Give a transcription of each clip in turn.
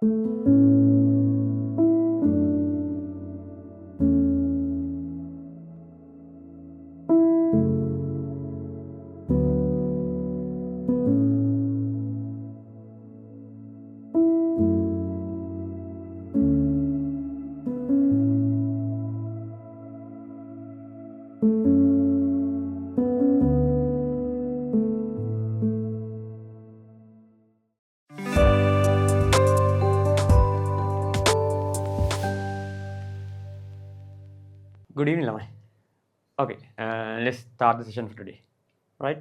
Good evening, Lamai. Okay, let's start the session for today. Right.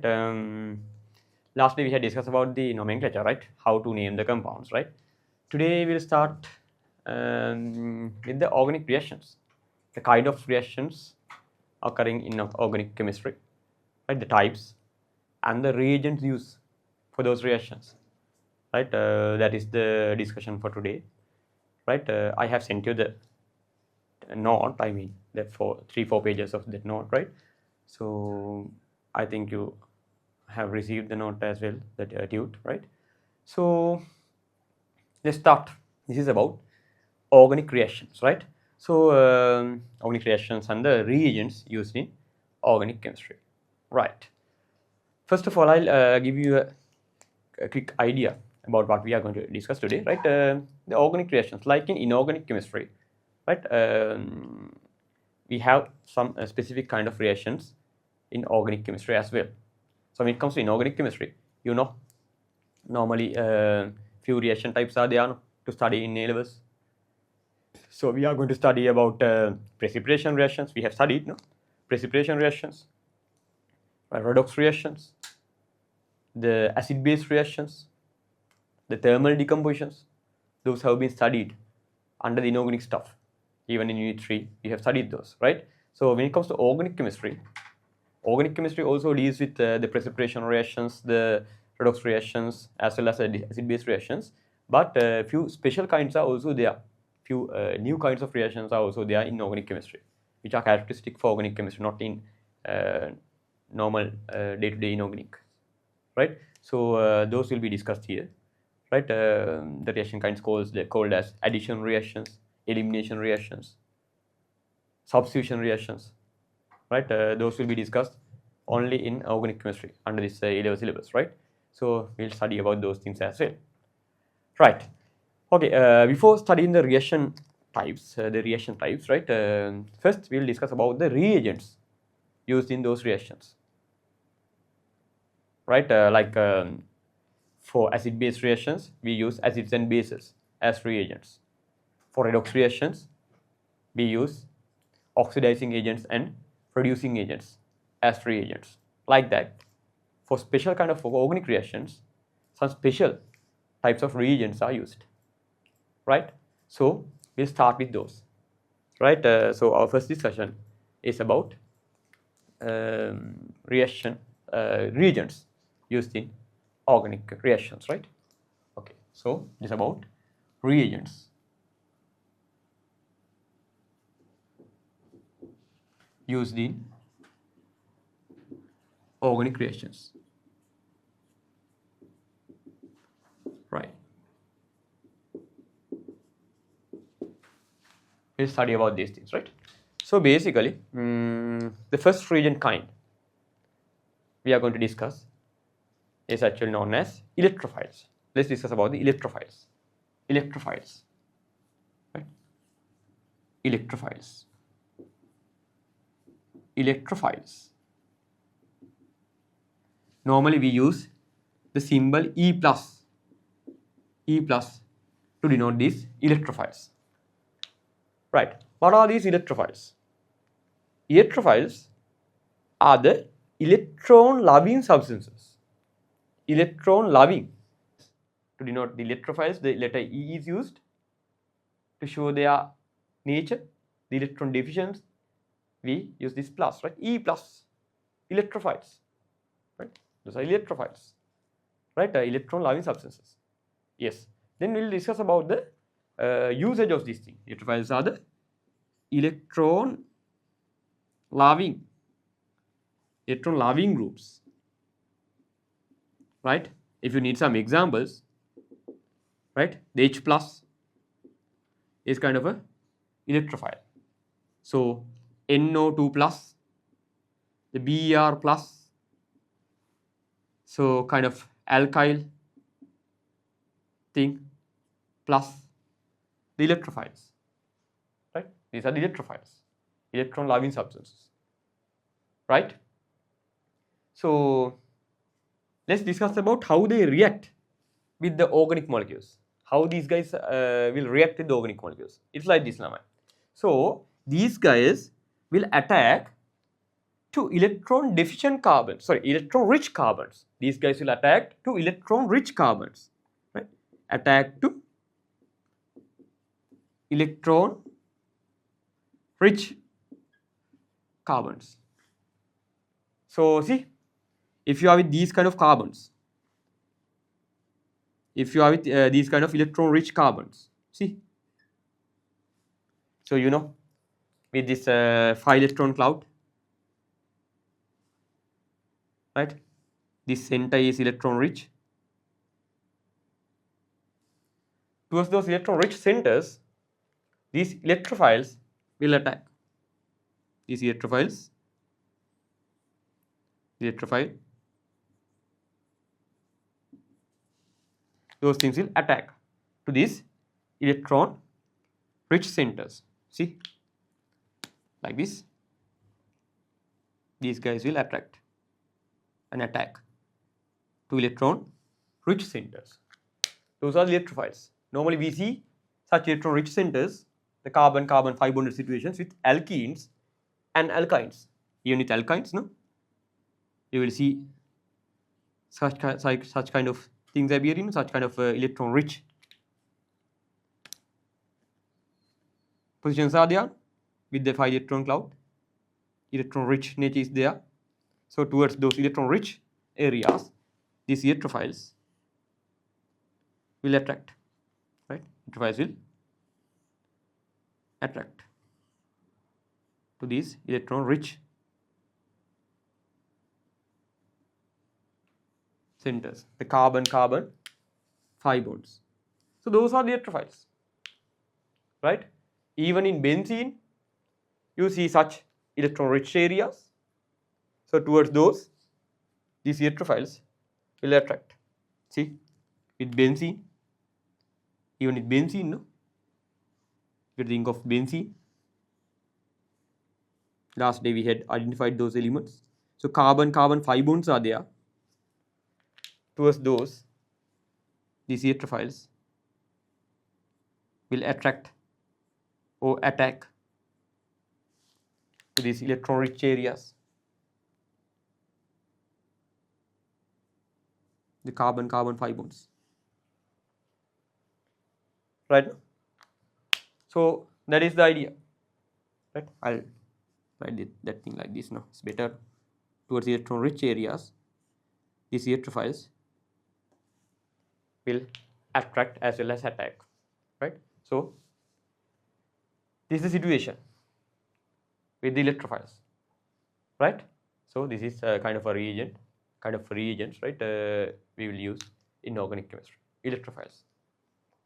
Lastly, we had discussed about the nomenclature, right? How to name the compounds, right? Today we'll start with the organic reactions, the kind of reactions occurring in organic chemistry, right? The types and the reagents used for those reactions, right? That is the discussion for today, right? I have sent you the note. I mean, the 3-4 pages of that note, right? So I think you have received the note as well, that tude, right? So let's start. This is about organic reactions, right? So organic reactions and the reagents used in organic chemistry, right? First of all, I'll give you a quick idea about what we are going to discuss today, right? The organic reactions, like in inorganic chemistry, right? We have some specific kind of reactions in organic chemistry as well. So when it comes to inorganic chemistry, you know, normally few reaction types are there to study in A levels. So we are going to study about precipitation reactions. We have studied, no, precipitation reactions, redox reactions, the acid-base reactions, the thermal decompositions. Those have been studied under the inorganic stuff. Even in Unit 3, we have studied those, right? So when it comes to organic chemistry also deals with the precipitation reactions, the redox reactions, as well as acid-base reactions. But few special kinds are also there. Few new kinds of reactions are also there in organic chemistry, which are characteristic for organic chemistry, not in normal day-to-day inorganic, right? So those will be discussed here, right? The reaction kinds called as addition reactions, elimination reactions, substitution reactions, right? Those will be discussed only in organic chemistry under this A-level syllabus, right? So we'll study about those things as well, right? Okay, before studying the reaction types, right? First we'll discuss about the reagents used in those reactions, right? For acid-base reactions, we use acids and bases as reagents. For redox reactions, we use oxidizing agents and reducing agents as reagents. Like that, for special kind of organic reactions, some special types of reagents are used, right? So we'll start with those, right? So our first discussion is about reagents used in organic reactions, right? Okay, so it's about reagents used in organic reactions, right? We'll study about these things, right? So basically, the first reagent kind we are going to discuss is actually known as electrophiles. Let's discuss about the electrophiles. Electrophiles, right? Electrophiles. Electrophiles. Normally we use the symbol E plus to denote these electrophiles, right? What are these electrophiles? Electrophiles are the electron loving substances. Electron loving. To denote the electrophiles, the letter E is used to show their nature. The electron deficient, we use this plus, right? E plus, electrophiles, right? Those are electrophiles, right? Electron loving substances. Yes. Then we'll discuss about the usage of these things. Electrophiles are the electron loving groups, right? If you need some examples, right? The H plus is kind of a electrophile. So NO2 plus, the Ber plus, so kind of alkyl thing plus the electrophiles, right? These are the electrophiles, electron loving substances, right? So let's discuss about how they react with the organic molecules. How these guys will react with the organic molecules. It's like this now. So these guys will attack to electron deficient carbons, sorry, electron rich carbons. These guys will attack to electron rich carbons, right? Attack to electron rich carbons. So see, if you are with these kind of carbons, if you are with these kind of electron rich carbons, see, so you know, with this 5 electron cloud, right, this center is electron rich. Towards those electron rich centers, these electrophiles will attack. These electrophile, those things will attack to these electron rich centers. See, like this, these guys will attract and attack to electron rich centers. Those are the electrophiles. Normally we see such electron rich centers, the carbon-carbon 5 bonded situations with alkenes and alkynes. Even with alkynes, no, you will see such kind of things appearing, such kind of electron rich positions are there with the 5 electron cloud. Electron rich nature is there. So towards those electron rich areas, these electrophiles will attract, right? Electrophiles will attract to these electron rich centers, the carbon-carbon 5 bonds. So those are the electrophiles, right? Even in benzene, you see such electron rich areas. So towards those, these electrophiles will attract. See, with benzene, even with benzene, no, you think of benzene. Last day we had identified those elements. So carbon-carbon 5 bonds are there. Towards those, these electrophiles will attract or attack to these electron rich areas, the carbon-carbon 5 bonds, right? So that is the idea, right? I'll write that thing like this now. It's better. Towards electron rich areas, these electrophiles will attract as well as attack, right? So this is the situation with the electrophiles, right? So this is kind of a reagent, right? We will use in organic chemistry. Electrophiles,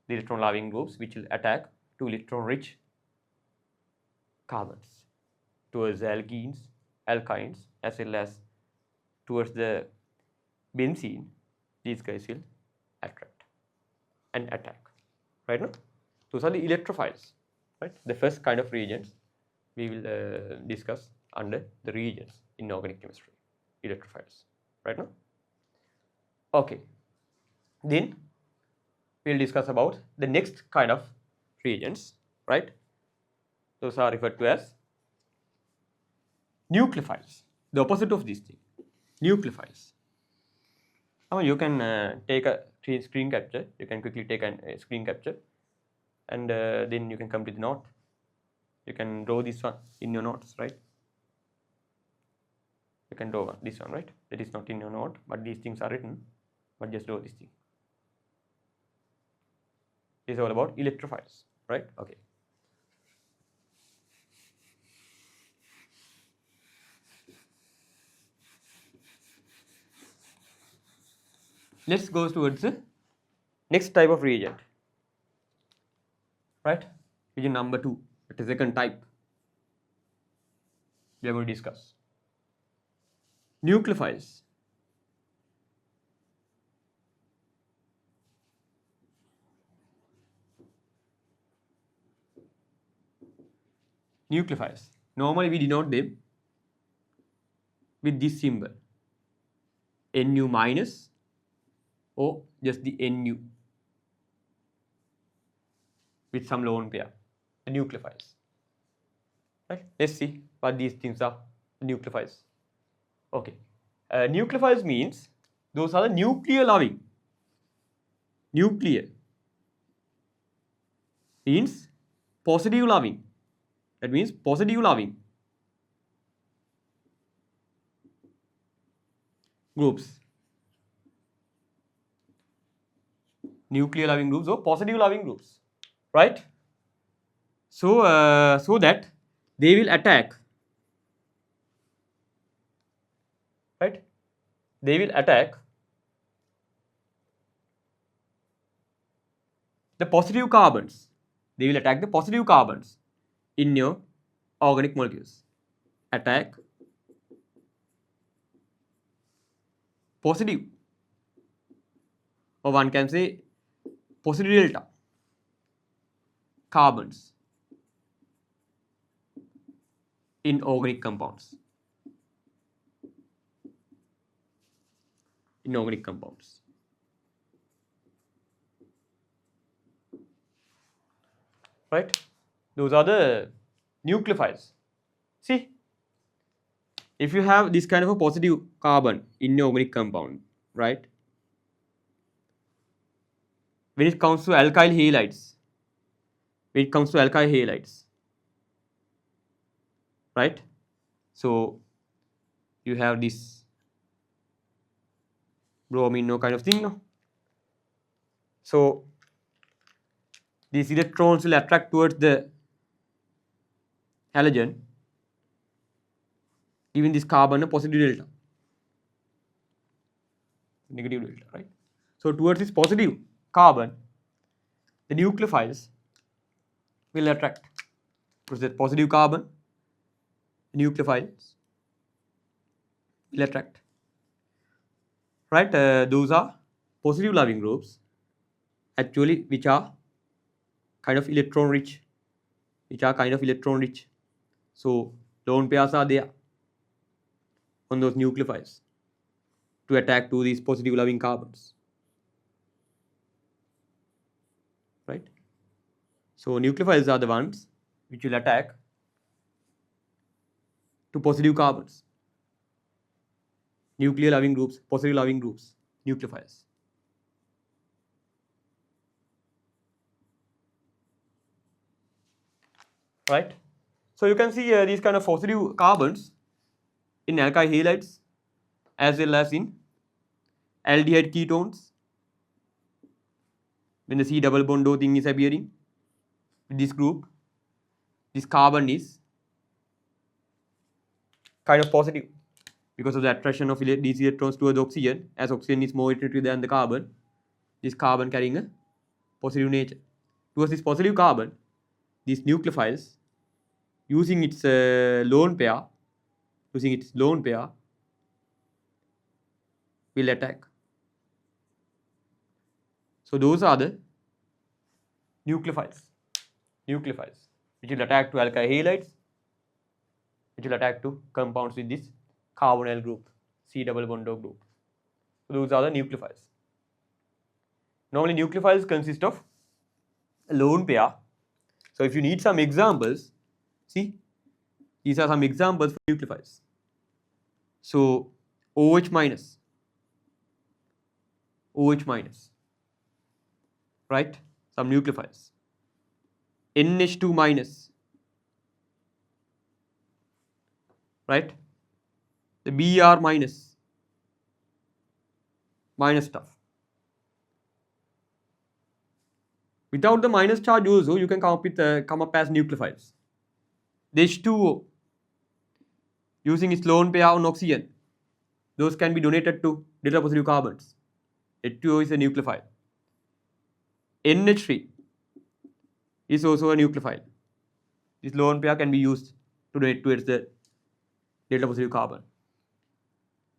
the electron loving groups which will attack to electron rich carbons towards the alkenes, alkynes, as well as towards the benzene. These guys will attract and attack, right? No? Those are the electrophiles, right? The first kind of reagents we will discuss under the reagents in organic chemistry, electrophiles, right? No? Okay, then we will discuss about the next kind of reagents, right? Those are referred to as nucleophiles, the opposite of this thing, nucleophiles. Now you can take a screen capture, you can quickly take a screen capture, and then you can come to the note. You can draw this one in your notes, right? You can draw this one, right? That is not in your note, but these things are written, but just draw this thing. This is all about electrophiles, right? Okay. Let's go towards the next type of reagent, right? which is number 2, that is the second type we are going to discuss. Nucleophiles. Nucleophiles. Normally we denote them with this symbol, Nu minus or just the Nu with some lone pair, the nucleophiles. Right? Let's see what these things are, the nucleophiles. Okay. Nucleophiles means those are the nuclear loving. Nuclear means positive loving. That means positive loving groups. Nuclear loving groups or positive loving groups. Right? So that they will attack. Right? They will attack the positive carbons. They will attack the positive carbons in your organic molecules. Attack positive, or one can say positive delta carbons in organic compounds. In organic compounds. Right? Those are the nucleophiles. See, if you have this kind of a positive carbon in your organic compound, right? When it comes to alkyl halides, right? So you have this bromine no kind of thing, no? So these electrons will attract towards the halogen, giving this carbon a positive delta, negative delta, right? So towards this positive carbon, the nucleophiles will attract. Towards that positive carbon, the nucleophiles will attract. Right? Those are positive loving groups, actually, which are kind of electron rich. So lone pairs are there on those nucleophiles to attack to these positive loving carbons. Right? So nucleophiles are the ones which will attack to positive carbons. Nuclear loving groups, positive loving groups, nucleophiles. Right? So you can see these kind of positive carbons in alkyl halides as well as in aldehyde ketones. When the C double bond O thing is appearing with this group, this carbon is kind of positive because of the attraction of these electrons towards oxygen. As oxygen is more attractive than the carbon, this carbon carrying a positive nature. Towards this positive carbon, these nucleophiles, using its lone pair, will attack. So those are the nucleophiles, which will attack to alkyl halides, which will attack to compounds with this carbonyl group, C double bond O group. So those are the nucleophiles. Normally nucleophiles consist of a lone pair. So if you need some examples, see, these are some examples for nucleophiles. So OH minus, right? Some nucleophiles. NH2 minus, right? The Br minus stuff. Without the minus charge also, you can come up as nucleophiles. The H2O, using its lone pair on oxygen, those can be donated to delta positive carbons. H2O is a nucleophile. NH3 is also a nucleophile. This lone pair can be used to donate towards the delta positive carbon.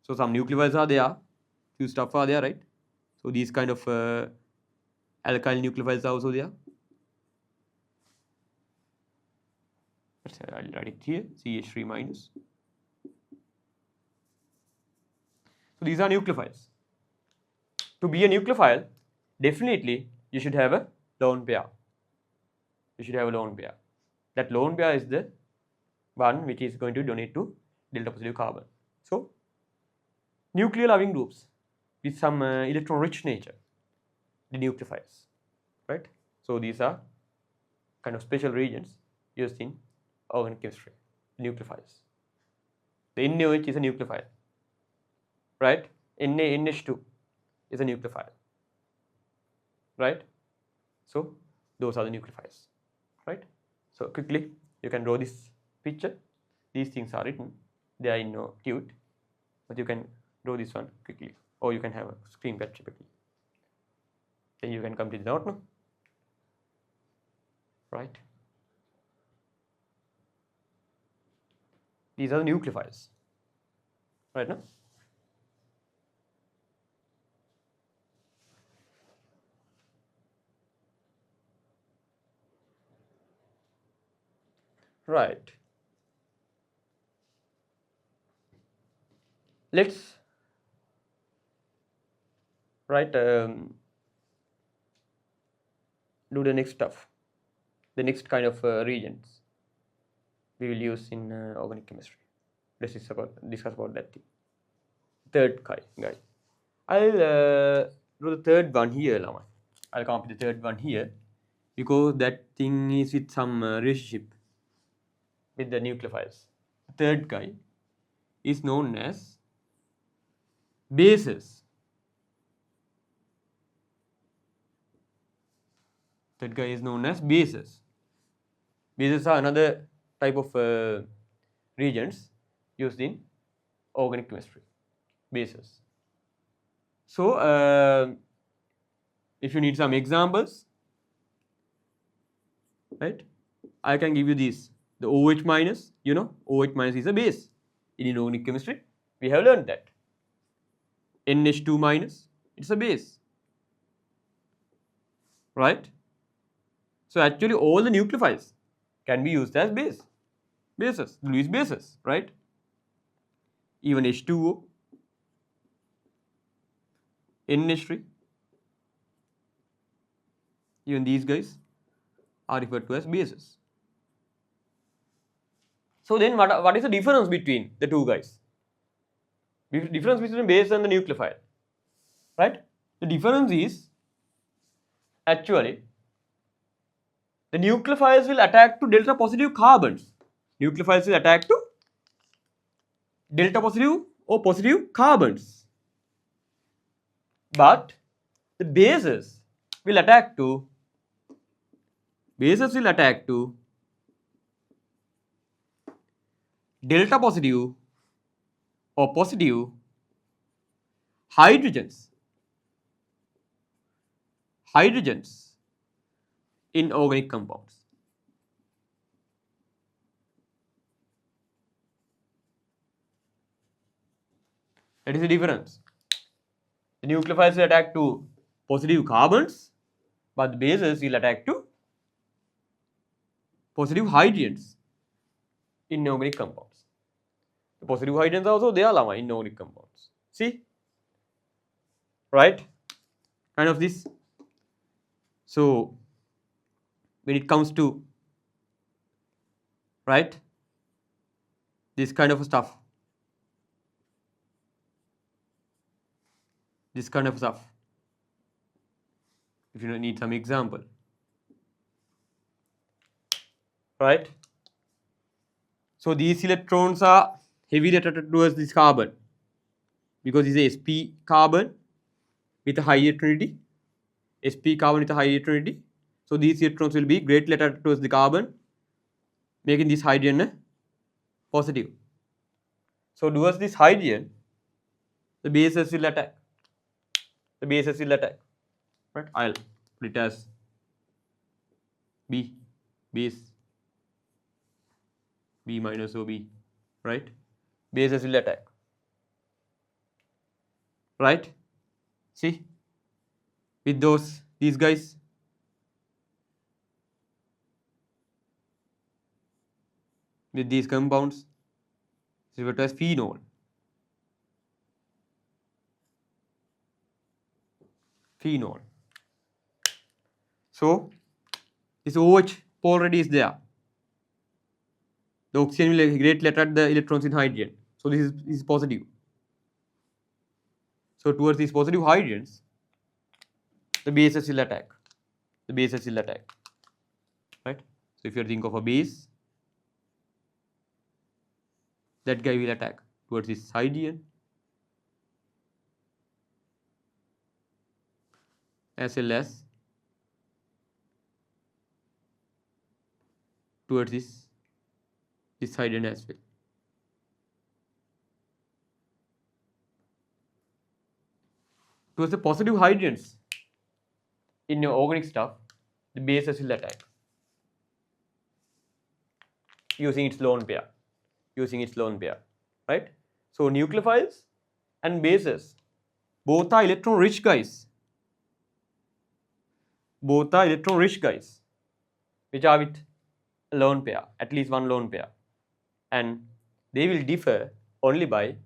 So some nucleophiles are there, few stuff are there, right? So these kind of alkyl nucleophiles are also there. I'll write it here, CH3 minus. So these are nucleophiles. To be a nucleophile, definitely you should have a lone pair. You should have a lone pair. That lone pair is the one which is going to donate to delta positive carbon. So nuclear loving groups with some electron rich nature, the nucleophiles, right? So these are kind of special reagents used in organic chemistry, nucleophiles. The NaOH is a nucleophile, right? NH2 is a nucleophile, right? So those are the nucleophiles, right? So quickly you can draw this picture. These things are written, they are in no cute, but you can draw this one quickly, or you can have a screen capture quickly. Then you can complete the note, no? Right? These are the nucleophiles, right? No? Right. Let's do the next stuff, the next kind of reagents we will use in organic chemistry. Let's discuss about that thing. Third guy. I'll do the third one here, Lama. I'll come up with the third one here because that thing is with some relationship with the nucleophiles. The third guy is known as bases. That guy is known as bases. Bases are another type of reagents used in organic chemistry. Bases. So if you need some examples, right, I can give you these. The OH minus, you know, OH minus is a base. In inorganic chemistry, we have learned that. NH2 minus, it's a base, right? So actually all the nucleophiles can be used as bases, Lewis bases, right? Even H2O, NH3, even these guys are referred to as bases. So then what is the difference between the two guys? Difference between base and the nucleophile, right? The difference is actually the nucleophiles will attack to delta positive carbons. Nucleophiles will attack to delta positive or positive carbons. But the bases will attack to delta positive or positive hydrogens in organic compounds. That is the difference. The nucleophiles will attack to positive carbons, but the bases will attack to positive hydrogens in organic compounds. The positive hydrogens are also there, Lama, in organic compounds. See? Right? Kind of this. So when it comes to, right, this kind of stuff, if you need some example, right? So these electrons are heavily attracted towards this carbon because it's a sp carbon with a high electronity. So these electrons will be greatly attracted towards the carbon, making this hydrogen positive. So towards this hydrogen, the bases will attack. Right? I'll put it as B. base B minus OB, right? Bases will attack, right? See, with these guys, with these compounds, is referred to as phenol. Phenol. So this OH already is there. The oxygen will greatly attract the electrons in hydrogen. So this is positive. So towards these positive hydrogens, the bases will attack. The bases will attack. Right? So if you think of a base, that guy will attack towards this hydrogen as well as towards this hydrogen as well. Towards the positive hydrogens in your organic stuff, the bases will attack using its lone pair. Right? So nucleophiles and bases both are electron rich guys. Which are with a lone pair, at least one lone pair, and they will differ only by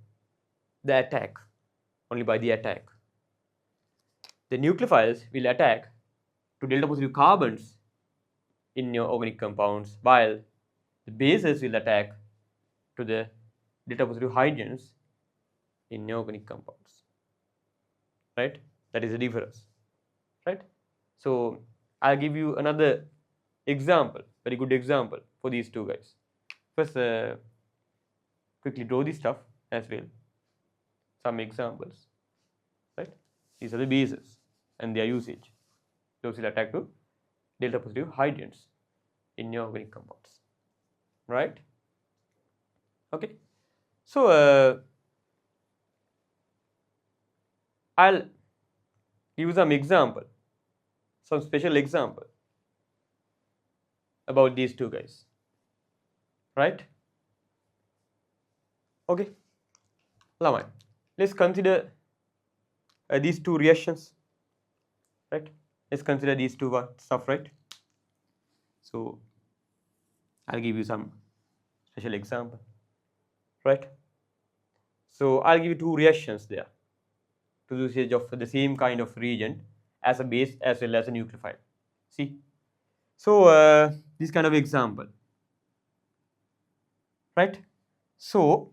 the attack. The nucleophiles will attack to delta positive carbons in your organic compounds, while the bases will attack to the delta positive hydrogens in your organic compounds. Right? That is the difference. Right? So I'll give you another example, very good example for these two guys. First, quickly draw this stuff as well. Some examples. Right? These are the bases and their usage. Those will attack to delta positive hydrogens in your organic compounds. Right? Okay. So I'll give you some example, some special example about these two guys. Right? Okay. Now let's consider these two reactions. Right? Let's consider these two stuff, right? So I'll give you some special example. Right? So I'll give you two reactions there to the usage of the same kind of reagent as a base as well as a nucleophile. See? So this kind of example. Right? So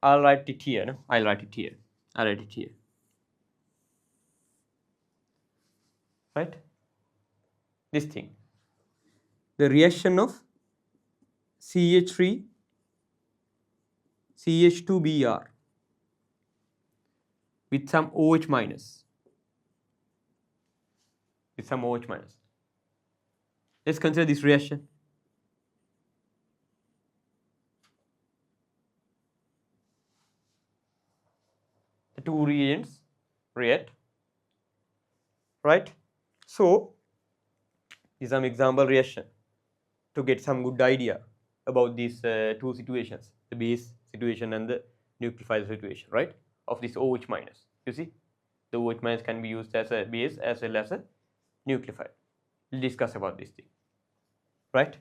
I'll write it here. No? I'll write it here. Right? This thing. The reaction of CH3 CH2Br with some OH minus. Let's consider this reaction. The two reagents react. Right? So this is some example reaction to get some good idea about these two situations, the base situation and the nucleophile situation, right? Of this OH minus. You see, the OH minus can be used as a base as well as a nucleophile. We'll discuss about this thing, right?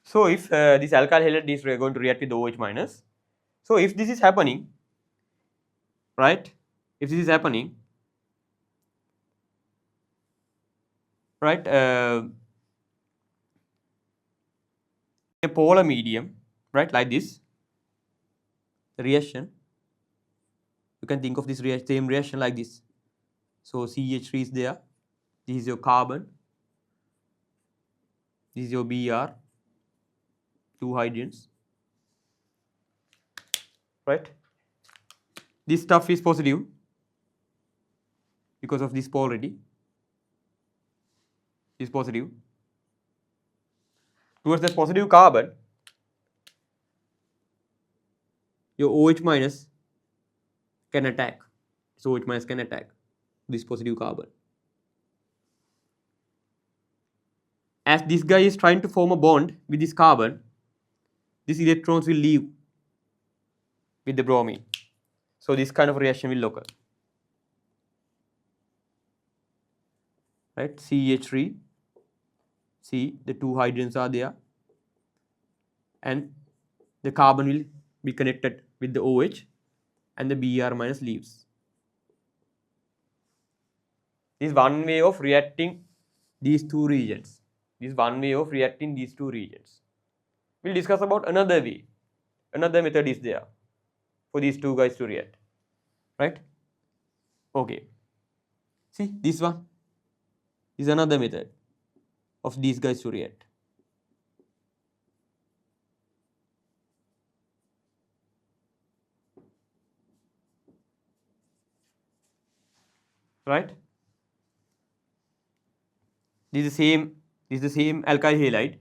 So if this alkyl halide is going to react with the OH minus, so if this is happening, right? If this is happening, right? A polar medium, right? Like this, the reaction. You can think of this same reaction like this. So CH3 is there. This is your carbon. This is your Br. Two hydrogens. Right? This stuff is positive because of this polarity. Is positive. Towards that positive carbon, your OH minus can attack. this OH minus can attack this positive carbon. As this guy is trying to form a bond with this carbon, these electrons will leave with the bromine. So this kind of reaction will occur. Right, CH3, see the two hydrogens are there, and the carbon will be connected with the OH and the Br minus leaves. This is one way of reacting these two reagents. This is one way of reacting these two reagents. We'll discuss about another way. Another method is there for these two guys to react. Right? Okay. See this one is another method of these guys to react. Right? This is the same alkyl halide,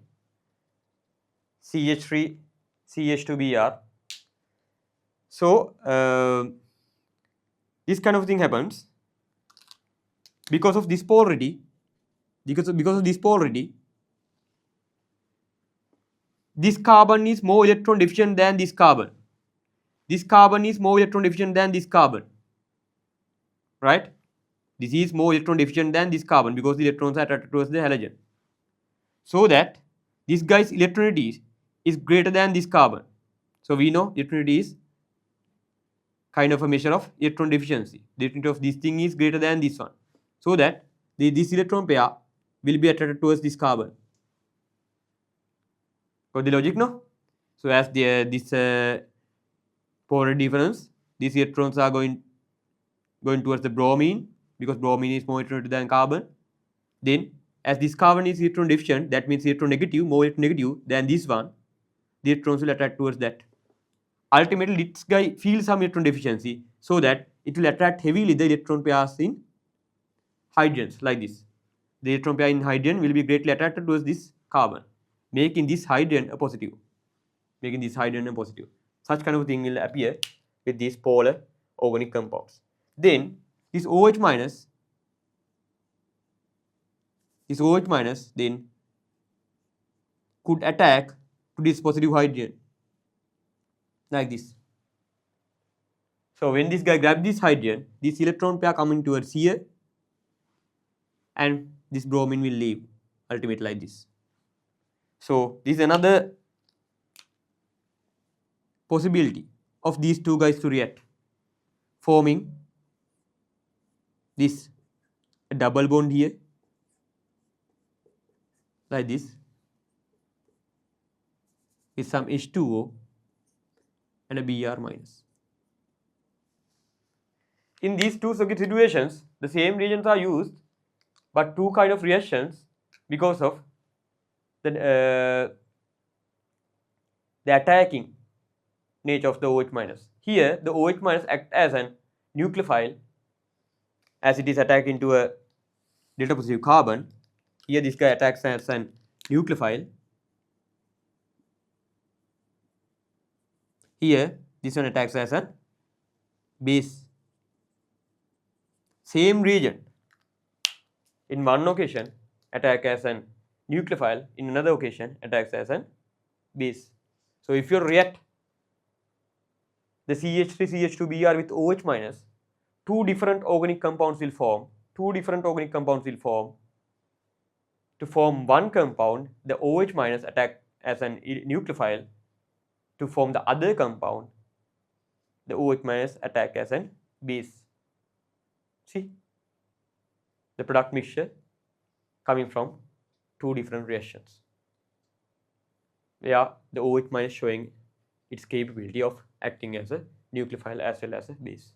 CH3 CH2Br. So this kind of thing happens because of this polarity. Because of this polarity, this carbon is more electron deficient than this carbon. This carbon is more electron deficient than this carbon. Right? This is more electron deficient than this carbon because the electrons are attracted towards the halogen. So that this guy's electronity is greater than this carbon. So we know electronity is kind of a measure of electron deficiency. The electronity of this thing is greater than this one. So that this electron pair will be attracted towards this carbon. Got the logic, no? So as this polar difference, these electrons are going towards the bromine because bromine is more electron than carbon. Then as this carbon is electron deficient, that means electron negative, more electron negative than this one, the electrons will attract towards that. Ultimately, this guy feels some electron deficiency, so that it will attract heavily the electron pairs in hydrogens like this. The electron pair in hydrogen will be greatly attracted towards this carbon, making this hydrogen a positive. Such kind of thing will appear with these polar organic compounds. Then this OH minus then could attack to this positive hydrogen like this. So when this guy grabs this hydrogen, this electron pair coming towards here, and this bromine will leave ultimately like this. So this is another possibility of these two guys to react, forming this a double bond here like this with some H2O and a Br minus. In these two circuit situations, the same reagents are used, but two kind of reactions because of the attacking nature of the OH minus. Here, the OH minus acts as an nucleophile, as it is attacked into a delta positive carbon. Here, this guy attacks as an nucleophile. Here, this one attacks as a base. Same reagent in one occasion attack as an nucleophile, in another occasion attacks as an base. So if you react the CH3 CH2Br with OH minus, two different organic compounds will form. To form one compound, the OH minus attack as an nucleophile. To form the other compound, the OH minus attack as an base. See the product mixture coming from two different reactions, where the OH minus showing its capability of acting as a nucleophile as well as a base.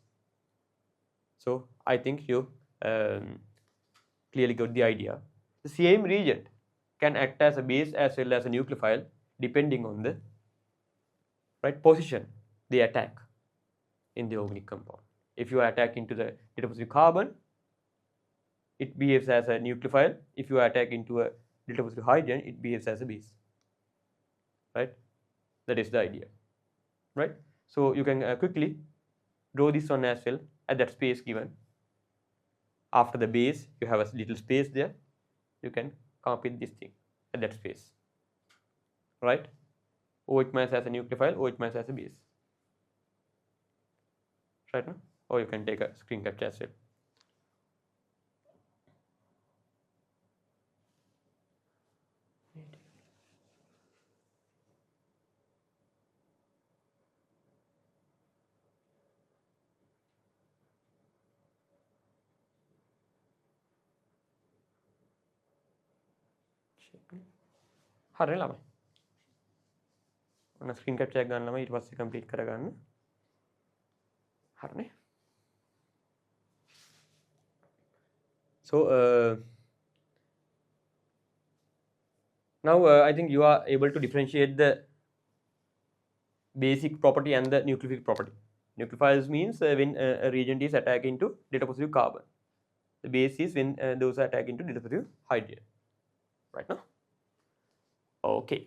So I think you clearly got the idea. The same reagent can act as a base as well as a nucleophile depending on the right position they attack in the organic compound. If you attack into the delta positive carbon, it behaves as a nucleophile. If you attack into a delta positive hydrogen, it behaves as a base. Right? That is the idea. Right? So you can quickly draw this one as well at that space given. After the base, you have a little space there. You can come up with this thing at that space, right? OH minus as a nucleophile, OH minus as a base, right? No? Or you can take a screen capture as well. හරි ළමයි. ඔන්න screen capture එක ගන්න ළමයි ඊට පස්සේ complete කරගන්න. හරිනේ. So now I think you are able to differentiate the basic property and the nucleophilic property. Nucleophiles means when a reagent is attacking to delta positive carbon. The base is when those are attacking to delta positive hydrogen. Right now? Okay.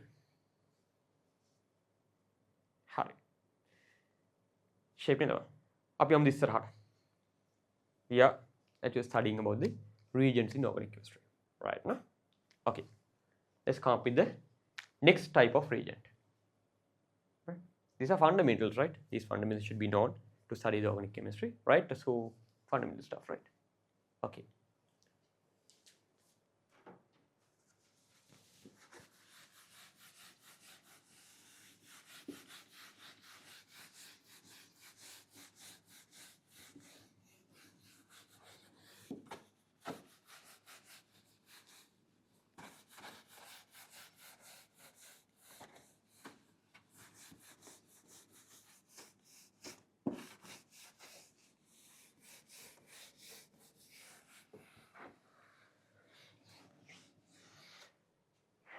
හරි. shape නේද? අපි යමු ඉස්සරහට. We are actually studying about the reagents in organic chemistry. Right now? Okay. Let's come up with the next type of reagent. Right? These are fundamentals, right? These fundamentals should be known to study the organic chemistry, right? So fundamental stuff, right? Okay.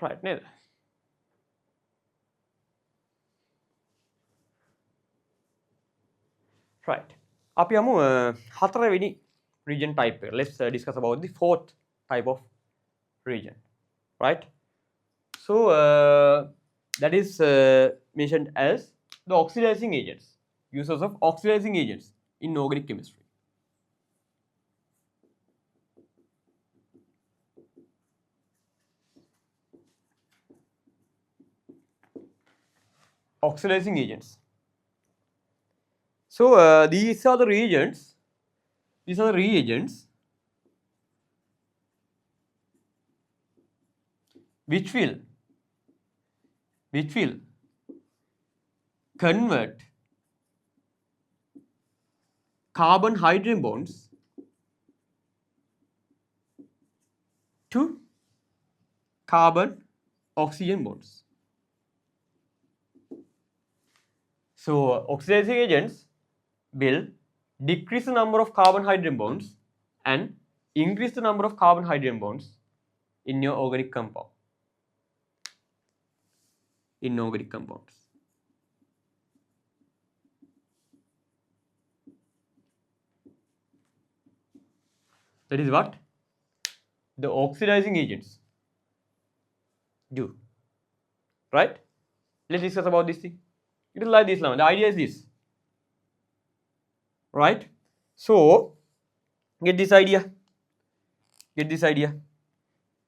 Right නේද? Right. අපි යමු හතරවෙනි reagent type එක. Let's discuss about the fourth type of reagent. Right? So that is mentioned as the oxidizing agents. Uses of oxidizing agents in organic chemistry. Oxidizing agents. So these are the reagents. These are the reagents which will convert carbon hydrogen bonds to carbon oxygen bonds. So oxidizing agents will decrease the number of carbon hydrogen bonds and increase the number of carbon hydrogen bonds in your organic compound. In organic compounds. That is what the oxidizing agents do. Right? Let's discuss about this thing. It is like this now. The idea is this. Right? So get this idea. Get this idea.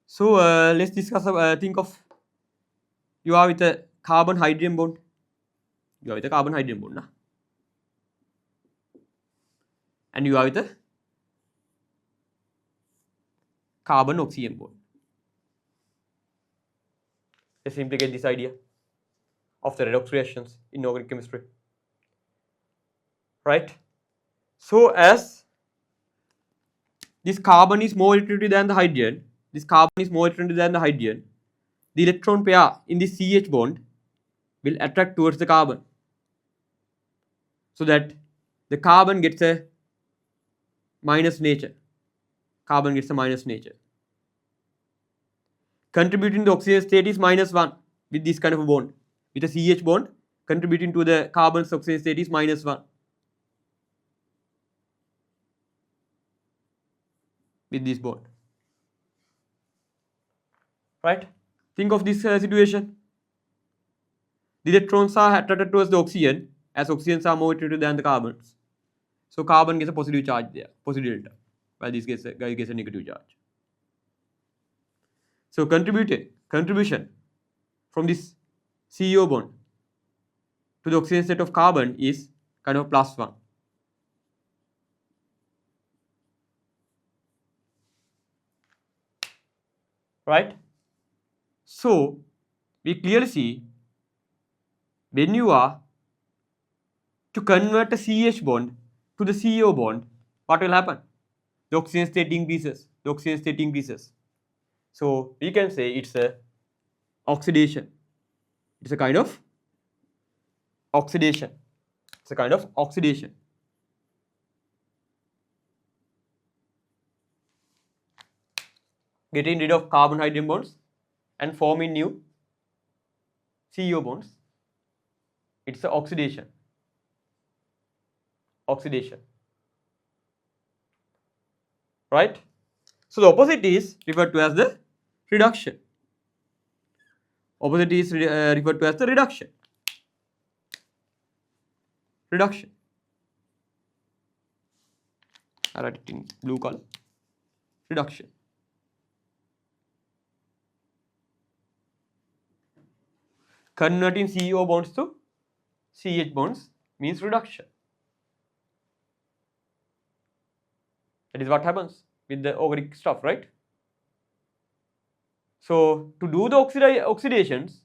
So let's discuss. Think of you are with a carbon hydrogen bond. You are with a carbon hydrogen bond, na? And you are with a carbon oxygen bond. Let's simply get this idea of the redox reactions in organic chemistry. Right? So as this carbon is more electronegative than the hydrogen, the electron pair in this CH bond will attract towards the carbon, so that the carbon gets a minus nature. Contributing to the oxygen state is -1 with this kind of a bond. With a CH bond, contributing to the carbon's oxygen state is -1. With this bond. Right? Think of this situation. The electrons are attracted towards the oxygen as oxygens are more electronegative than the carbons. So carbon gets a positive charge there, positive delta, while this guy gets a negative charge. So contribution from this CO bond to the oxygen state of carbon is kind of +1. Right? So we clearly see when you are to convert a CH bond to the CO bond, what will happen? The oxygen state increases. The oxygen state increases. So we can say it's a oxidation. It's a kind of oxidation. It's a kind of oxidation. Getting rid of carbon hydrogen bonds and forming new CO bonds. It's a oxidation. Oxidation. Right? So the opposite is referred to as the reduction. Opposite is referred to as the reduction. Reduction. I write it in blue color. Reduction. Converting CO bonds to CH bonds means reduction. That is what happens with the organic stuff, right? So to do the oxidations,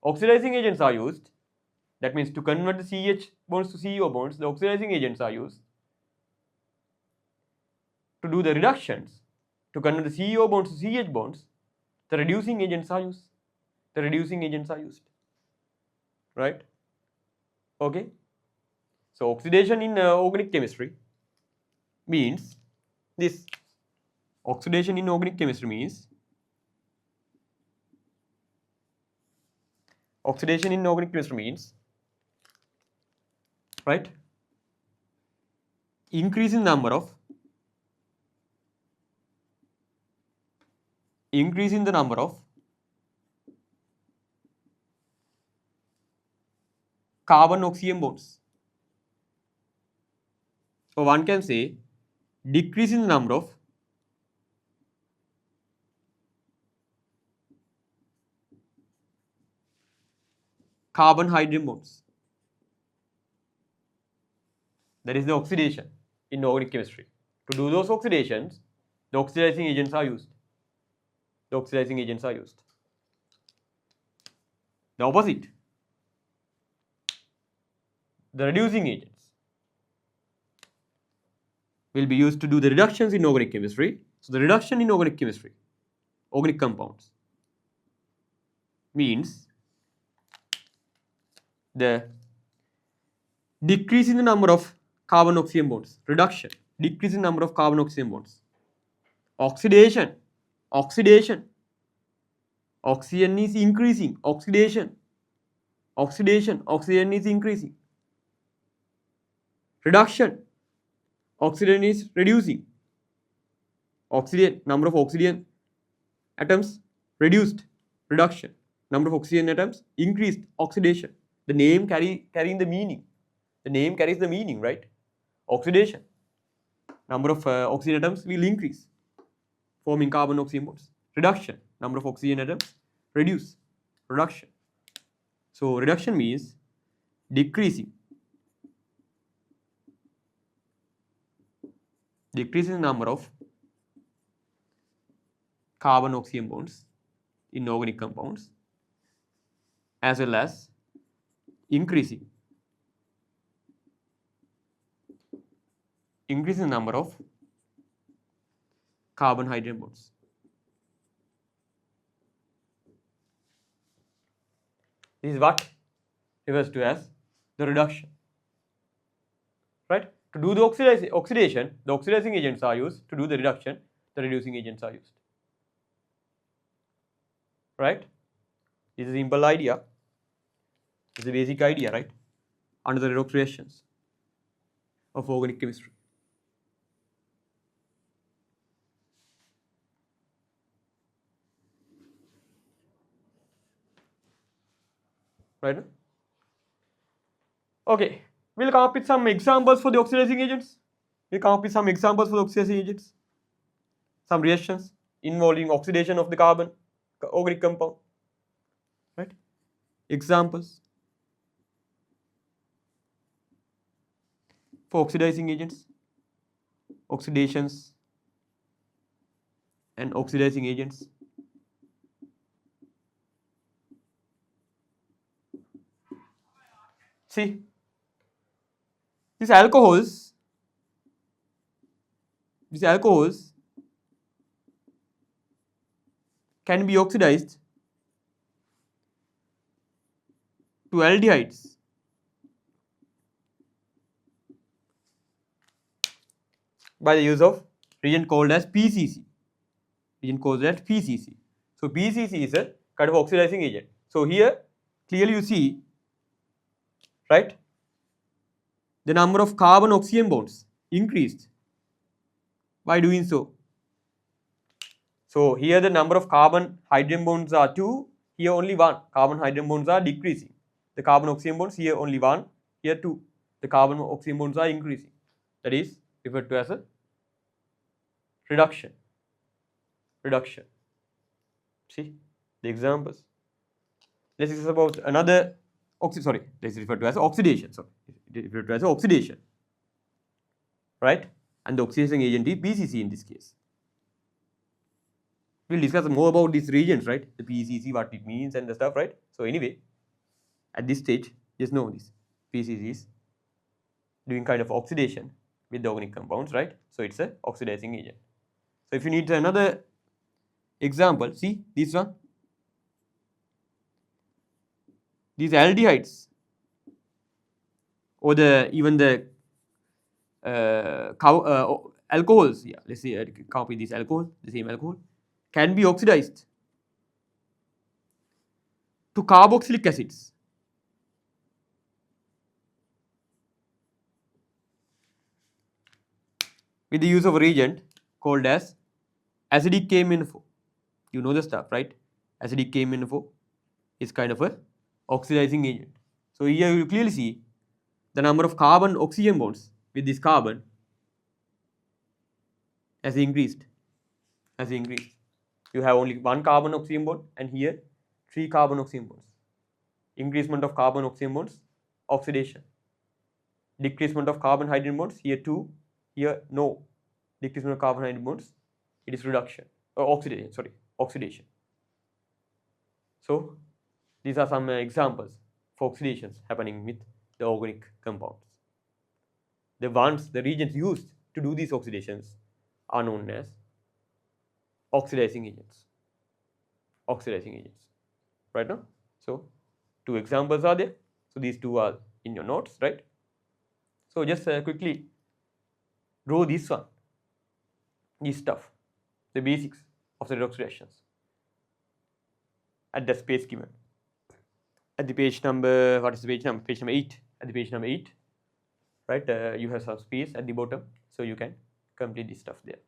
oxidizing agents are used. That means to convert the CH bonds to CO bonds, the oxidizing agents are used. To do the reductions, to convert the CO bonds to CH bonds, the reducing agents are used. The reducing agents are used. Right? Okay. So oxidation in organic chemistry means this. Oxidation in organic chemistry means right, increase in the number of carbon oxygen bonds. So one can say decrease in the number of carbon hydrogen bonds. That is the oxidation in organic chemistry. To do those oxidations, the oxidizing agents are used. The oxidizing agents are used. The opposite, the reducing agents, will be used to do the reductions in organic chemistry. So the reduction in organic chemistry, organic compounds, means the decrease in the number of carbon oxygen bonds. Reduction, decrease in the number of carbon oxygen bonds. Oxidation, oxidation, oxygen is increasing. Oxidation, oxidation, oxygen is increasing. Reduction, oxygen is reducing. Oxygen, number of oxygen atoms reduced. Reduction, number of oxygen atoms increased. Oxidation. The name carrying the meaning. The name carries the meaning, right? Oxidation. Number of oxygen atoms will increase, forming carbon oxygen bonds. Reduction. Number of oxygen atoms reduce. Reduction. So reduction means decreasing. Decreasing the number of carbon oxygen bonds in organic compounds, as well as increasing the number of carbon hydrogen bonds. This is what refers to as the reduction. Right? To do the oxidation, the oxidizing agents are used. To do the reduction, the reducing agents are used. Right? This is a simple idea. This is a basic idea, right? Under the redox reactions of organic chemistry. Right? Okay. We'll come up with some examples for the oxidizing agents. We'll come up with some examples for the oxidizing agents. Some reactions involving oxidation of the carbon organic compound. Right? Examples for oxidizing agents, oxidations and oxidizing agents. See, these alcohols can be oxidized to aldehydes by the use of reagent called as PCC. So PCC is a kind of oxidizing agent. So here clearly you see, right, the number of carbon oxygen bonds increased by doing so. So here the number of carbon hydrogen bonds are 2, here only 1. Carbon hydrogen bonds are decreasing. The carbon oxygen bonds here only 1, here 2. The carbon oxygen bonds are increasing. That is referred to as a reduction. See the examples. Let's discuss about another let's refer to as oxidation. It is referred to as oxidation. Right? And the oxidizing agent is PCC in this case. We'll discuss more about these reagents, right? The PCC, what it means and the stuff, right? So anyway, at this stage, just know this. PCC is doing kind of oxidation with the organic compounds, right? So it's a oxidizing agent. So if you need another example, see this one. These aldehydes or even the alcohols, yeah, let's say copy this alcohol, the same alcohol, can be oxidized to carboxylic acids with the use of a reagent called as acidic KMnO4. You know the stuff, right? Acidic KMnO4 is kind of a oxidizing agent. So here you clearly see the number of carbon oxygen bonds with this carbon has increased. You have only 1 carbon oxygen bond and here 3 carbon oxygen bonds. Increasement of carbon oxygen bonds, oxidation. Decreasement of carbon hydrogen bonds, here 2, here no. Decreasement of carbon hydrogen bonds, it is reduction or oxidation. So these are some examples for oxidations happening with the organic compounds. The reagents used to do these oxidations are known as oxidizing agents. Right now? So 2 examples are there. So these 2 are in your notes, right? So just quickly draw this stuff, the basics of the redox reactions at the space given. At the page number, what is the page number? Page number 8. At the page number 8, right? You have some space at the bottom, so you can complete this stuff there.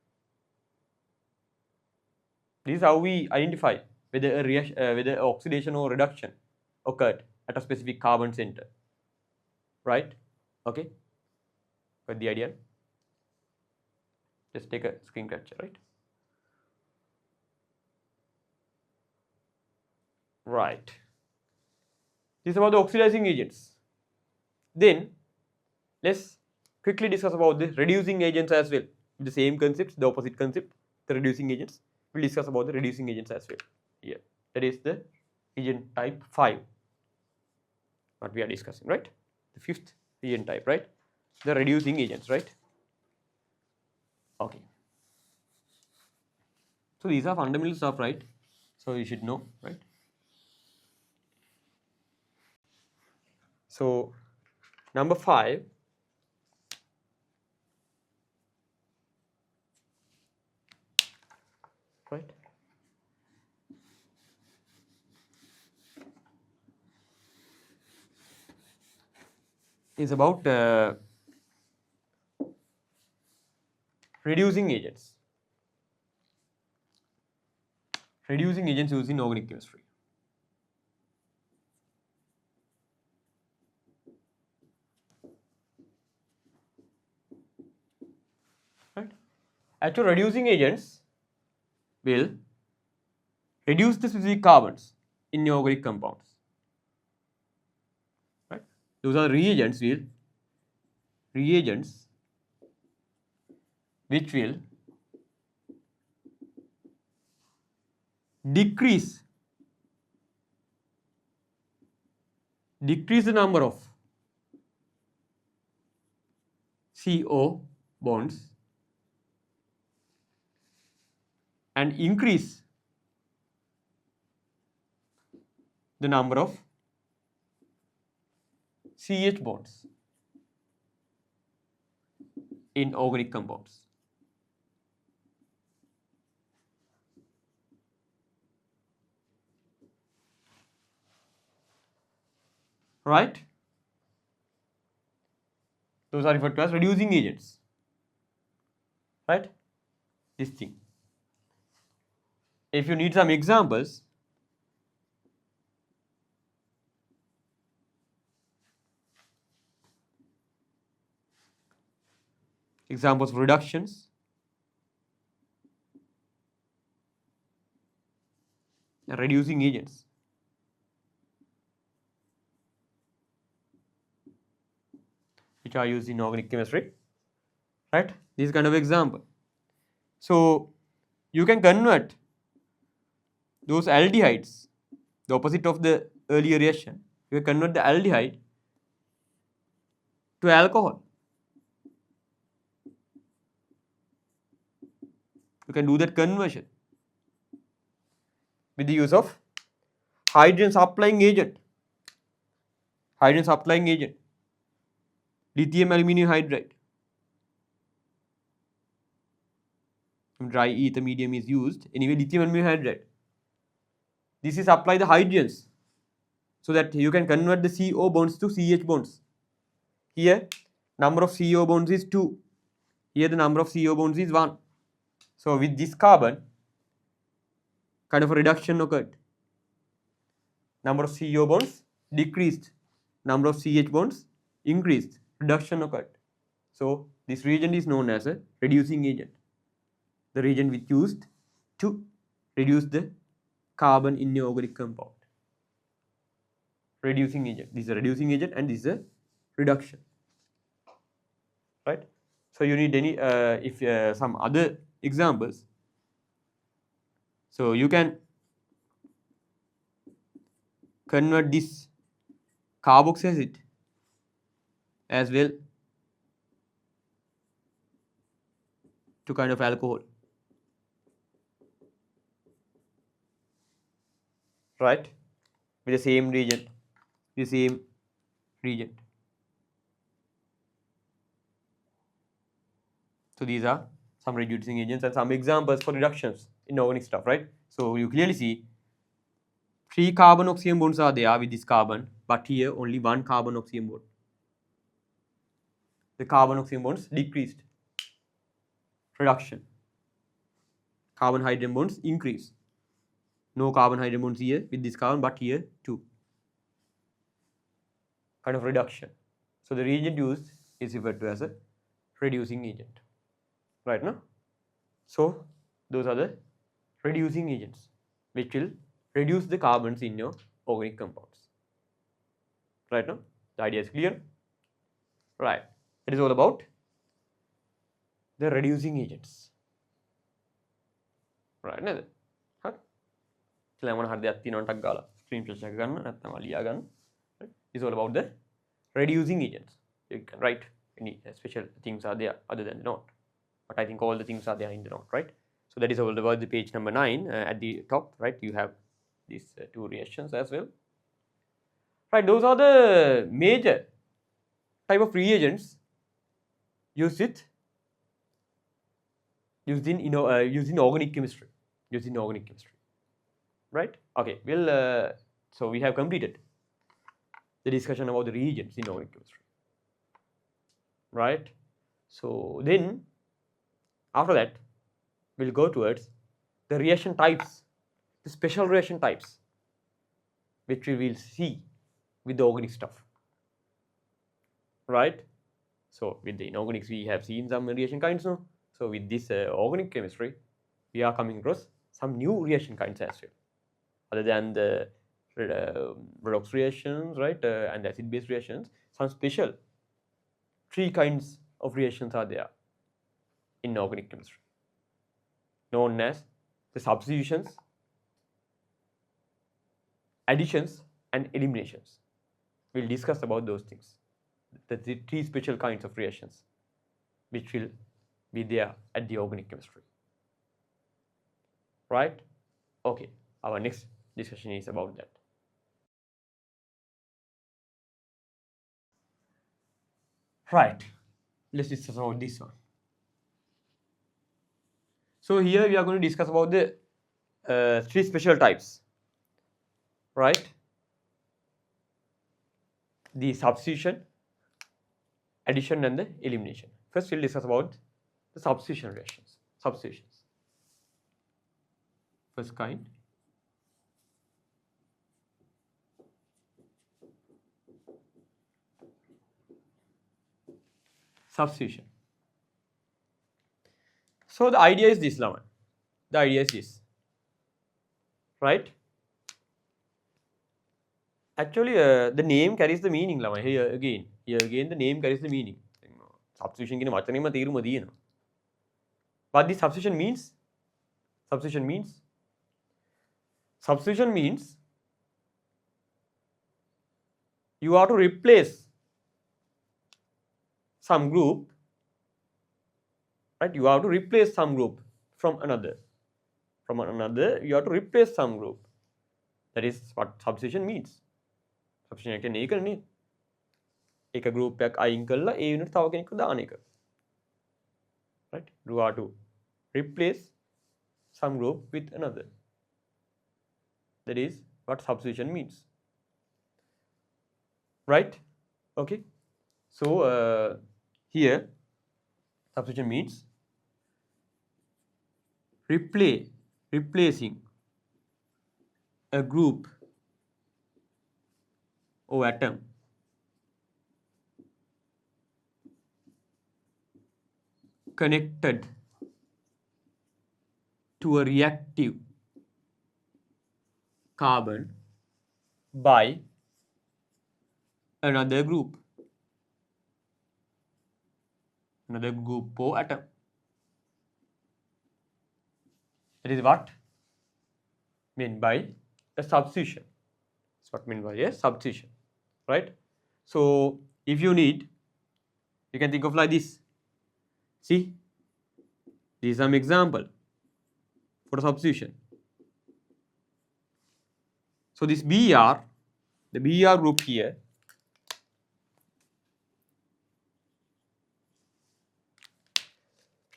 This is how we identify whether a reaction, whether oxidation or reduction occurred at a specific carbon center, right? Okay, got the idea? Just take a screen capture, right? Right. This is about the oxidizing agents. Then let's quickly discuss about the reducing agents as well. The same concept, the opposite concept, the reducing agents. We'll discuss about the reducing agents as well. Here, that is the agent type 5. What we are discussing, right? The 5th agent type, right? The reducing agents, right? Okay. So these are fundamental stuff, right? So you should know, right? So number 5, right? Is about reducing agents. Reducing agents used in organic chemistry. right? Actual reducing agents will reduce the specific carbons in organic compounds, right? Those are reagents which will decrease the number of CO bonds and increase the number of CH bonds in organic compounds. Right? Those are referred to as reducing agents. Right? This thing. If you need some examples, examples of reductions, and reducing agents. Which are used in organic chemistry, right? This kind of example. So you can convert those aldehydes, the opposite of the earlier reaction. You can convert the aldehyde to alcohol. You can do that conversion with the use of hydrogen supplying agent. Lithium aluminum hydride. Dry ether medium is used. Anyway, lithium aluminum hydride. This is apply the hydrogens so that you can convert the CO bonds to CH bonds. Here, number of CO bonds is 2. Here, the number of CO bonds is 1. So, with this carbon, kind of a reduction occurred. Number of CO bonds decreased. Number of CH bonds increased. Reduction occurred. So, this reagent is known as a reducing agent. The reagent which used to reduce the carbon in your organic compound. Reducing agent. This is a reducing agent and this is a reduction. Right? So, you need any, if some other examples. So, you can convert this carboxylic acid as well to kind of alcohol. Right? With the same reagent. So these are some reducing agents and some examples for reductions in organic stuff, right? So you clearly see 3 carbon oxygen bonds are there with this carbon, but here only 1 carbon oxygen bond. The carbon oxygen bonds decreased. Reduction. Carbon hydrogen bonds increase. No carbon hydrogen bonds here with this carbon, but here 2. Kind of reduction. So the reagent used is referred to as a reducing agent. Right now? So those are the reducing agents which will reduce the carbons in your organic compounds. Right now? The idea is clear? Right. It is all about the reducing agents. Right නේද? හරි. කියලා මොන හරි දෙයක් තියෙනවා ටක් ගාලා screen share එක ගන්න නැත්නම් ලියා ගන්න. It is all about the reducing agents. You can write any special things are there other than the note. But I think all the things are there in the note, right? So that is all about the page number 9 at the top, right? You have these 2 reactions as well. Right, those are the major type of reagents used in organic chemistry. Right? Okay, well, so we have completed the discussion about the reagents in organic chemistry. Right? So then, after that, we'll go towards the reaction types, the special reaction types, which we will see with the organic stuff. Right? So with the inorganics, we have seen some reaction kinds now. So with this organic chemistry, we are coming across some new reaction kinds as well, other than the redox reactions, right, and acid-base reactions. Some special 3 kinds of reactions are there in organic chemistry, known as the substitutions, additions, and eliminations. We'll discuss about those things, the 3 special kinds of reactions which will be there at the organic chemistry, right? Okay, our next discussion is about that. Right, let's discuss about this one. So here we are going to discuss about the 3 special types, right? The substitution, addition, and the elimination. First, we'll discuss about the substitution reactions. Substitutions. First kind. Substitution. So the idea is this, Laman. The idea is this, right? Actually, the name carries the meaning, Laman. Here again, the name carries the meaning. Substitution කියන වචනේම තීරුම දිනනවා. What this substitution means? Substitution means you are to replace some group, right? You have to replace some group from another. From another, you have to replace some group. That is what substitution means. Substitution කියන්නේ ඒකනේ. එක group එකක් අයින් කරලා ඒ වෙනුවට තව කෙනෙක්ව දාන එක. Right? You have to replace some group with another. That is what substitution means. Right? Okay. So here substitution means replacing a group or atom connected to a reactive carbon by another group or atom. That is what meant by a substitution. That's what meant by a substitution, right? So if you need, you can think of like this. See, this is some example for substitution. So this Br, the Br group here,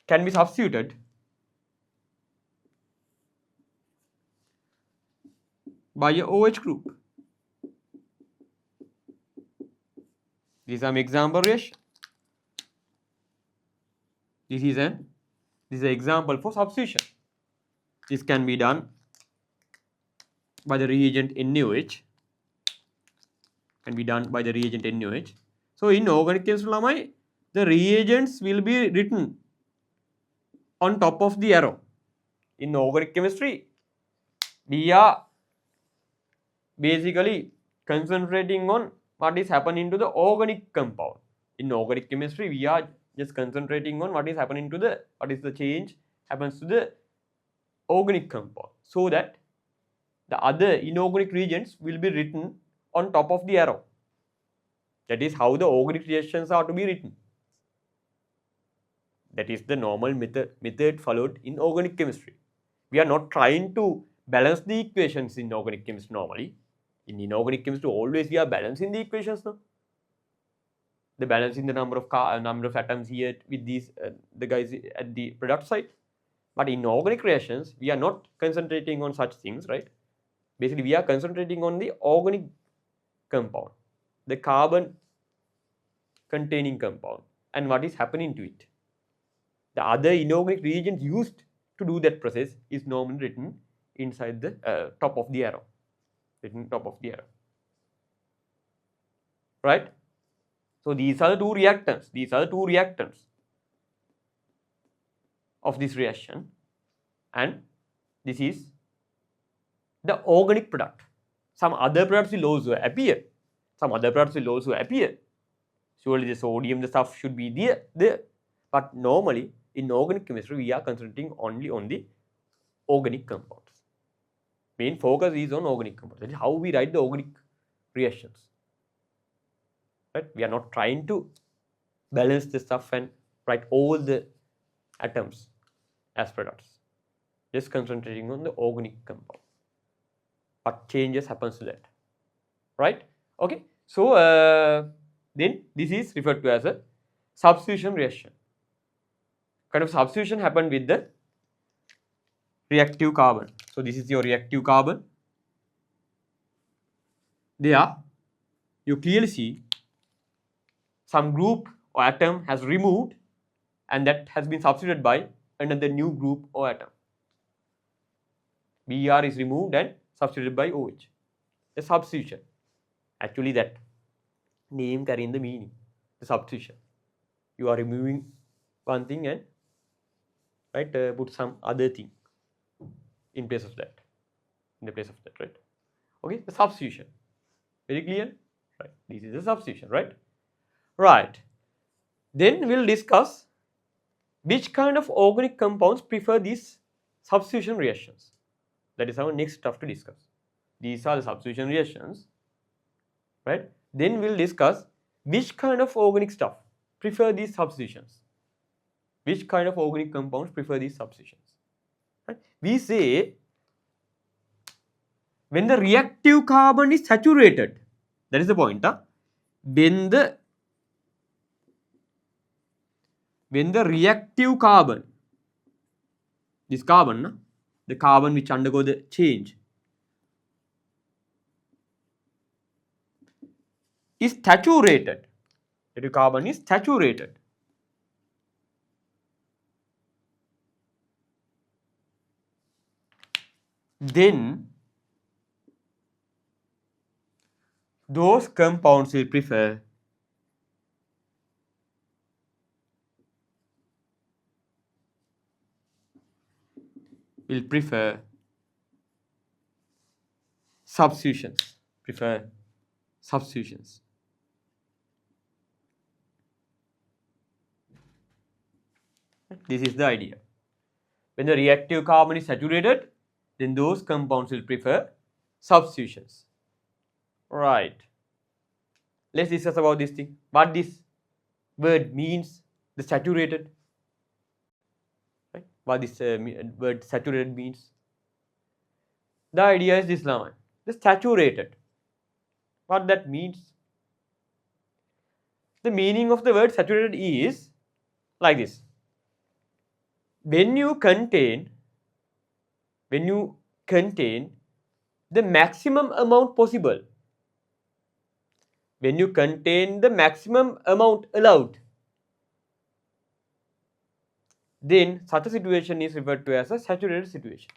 can be substituted by a OH group. This is an example reaction. This is an example for substitution. This can be done by the reagent NaOH. So in organic chemistry, the reagents will be written on top of the arrow. In organic chemistry, we are basically concentrating on what is happening to the organic compound. In organic chemistry, we are just concentrating on what is happening to what is the change happens to the organic compound, so that the other inorganic reagents will be written on top of the arrow. That is how the organic reactions are to be written. That is the normal method followed in organic chemistry. We are not trying to balance the equations in organic chemistry normally. In inorganic chemistry, always we are balancing the equations. No? The balancing the number of atoms here with these the guys at the product side. But in organic reactions, we are not concentrating on such things, right? Basically, we are concentrating on the organic compound, the carbon containing compound, and what is happening to it. The other inorganic reagent used to do that process is normally written inside the top of the arrow. Right? So these are the two reactants. of this reaction, and this is the organic product. Some other products will also appear. Surely the sodium, the stuff should be there. But normally in organic chemistry, we are concentrating only on the organic compounds. Main focus is on organic compounds. That is how we write the organic reactions. Right? We are not trying to balance the stuff and write all the atoms as products. Just concentrating on the organic compound. But changes happens to that. Right? Okay. So then this is referred to as a substitution reaction. Kind of substitution happened with the reactive carbon. So this is your reactive carbon. There you clearly see some group or atom has removed, and that has been substituted by another new group or atom. Br is removed and substituted by OH. The substitution. Actually that name carrying the meaning. The substitution. You are removing one thing and put some other thing in place of that. Right? Okay, the substitution. Very clear? Right. This is the substitution, right? Right. Then we'll discuss which kind of organic compounds prefer these substitution reactions. That is our next stuff to discuss. These are the substitution reactions, right? Then we'll discuss which kind of organic stuff prefer these substitutions. Which kind of organic compounds prefer these substitutions? Right? We say when the reactive carbon is saturated, that is the point. When the reactive carbon, this carbon, the carbon which undergo the change, is saturated. The carbon is saturated. Then those compounds will prefer substitutions. This is the idea. When the reactive carbon is saturated, then those compounds will prefer substitutions. Right. Let's discuss about this thing. What this word means, the saturated. Right? What this word saturated means. The idea is this now. The saturated. What that means? The meaning of the word saturated is like this. When you contain the maximum amount possible, when you contain the maximum amount allowed, then such a situation is referred to as a saturated situation.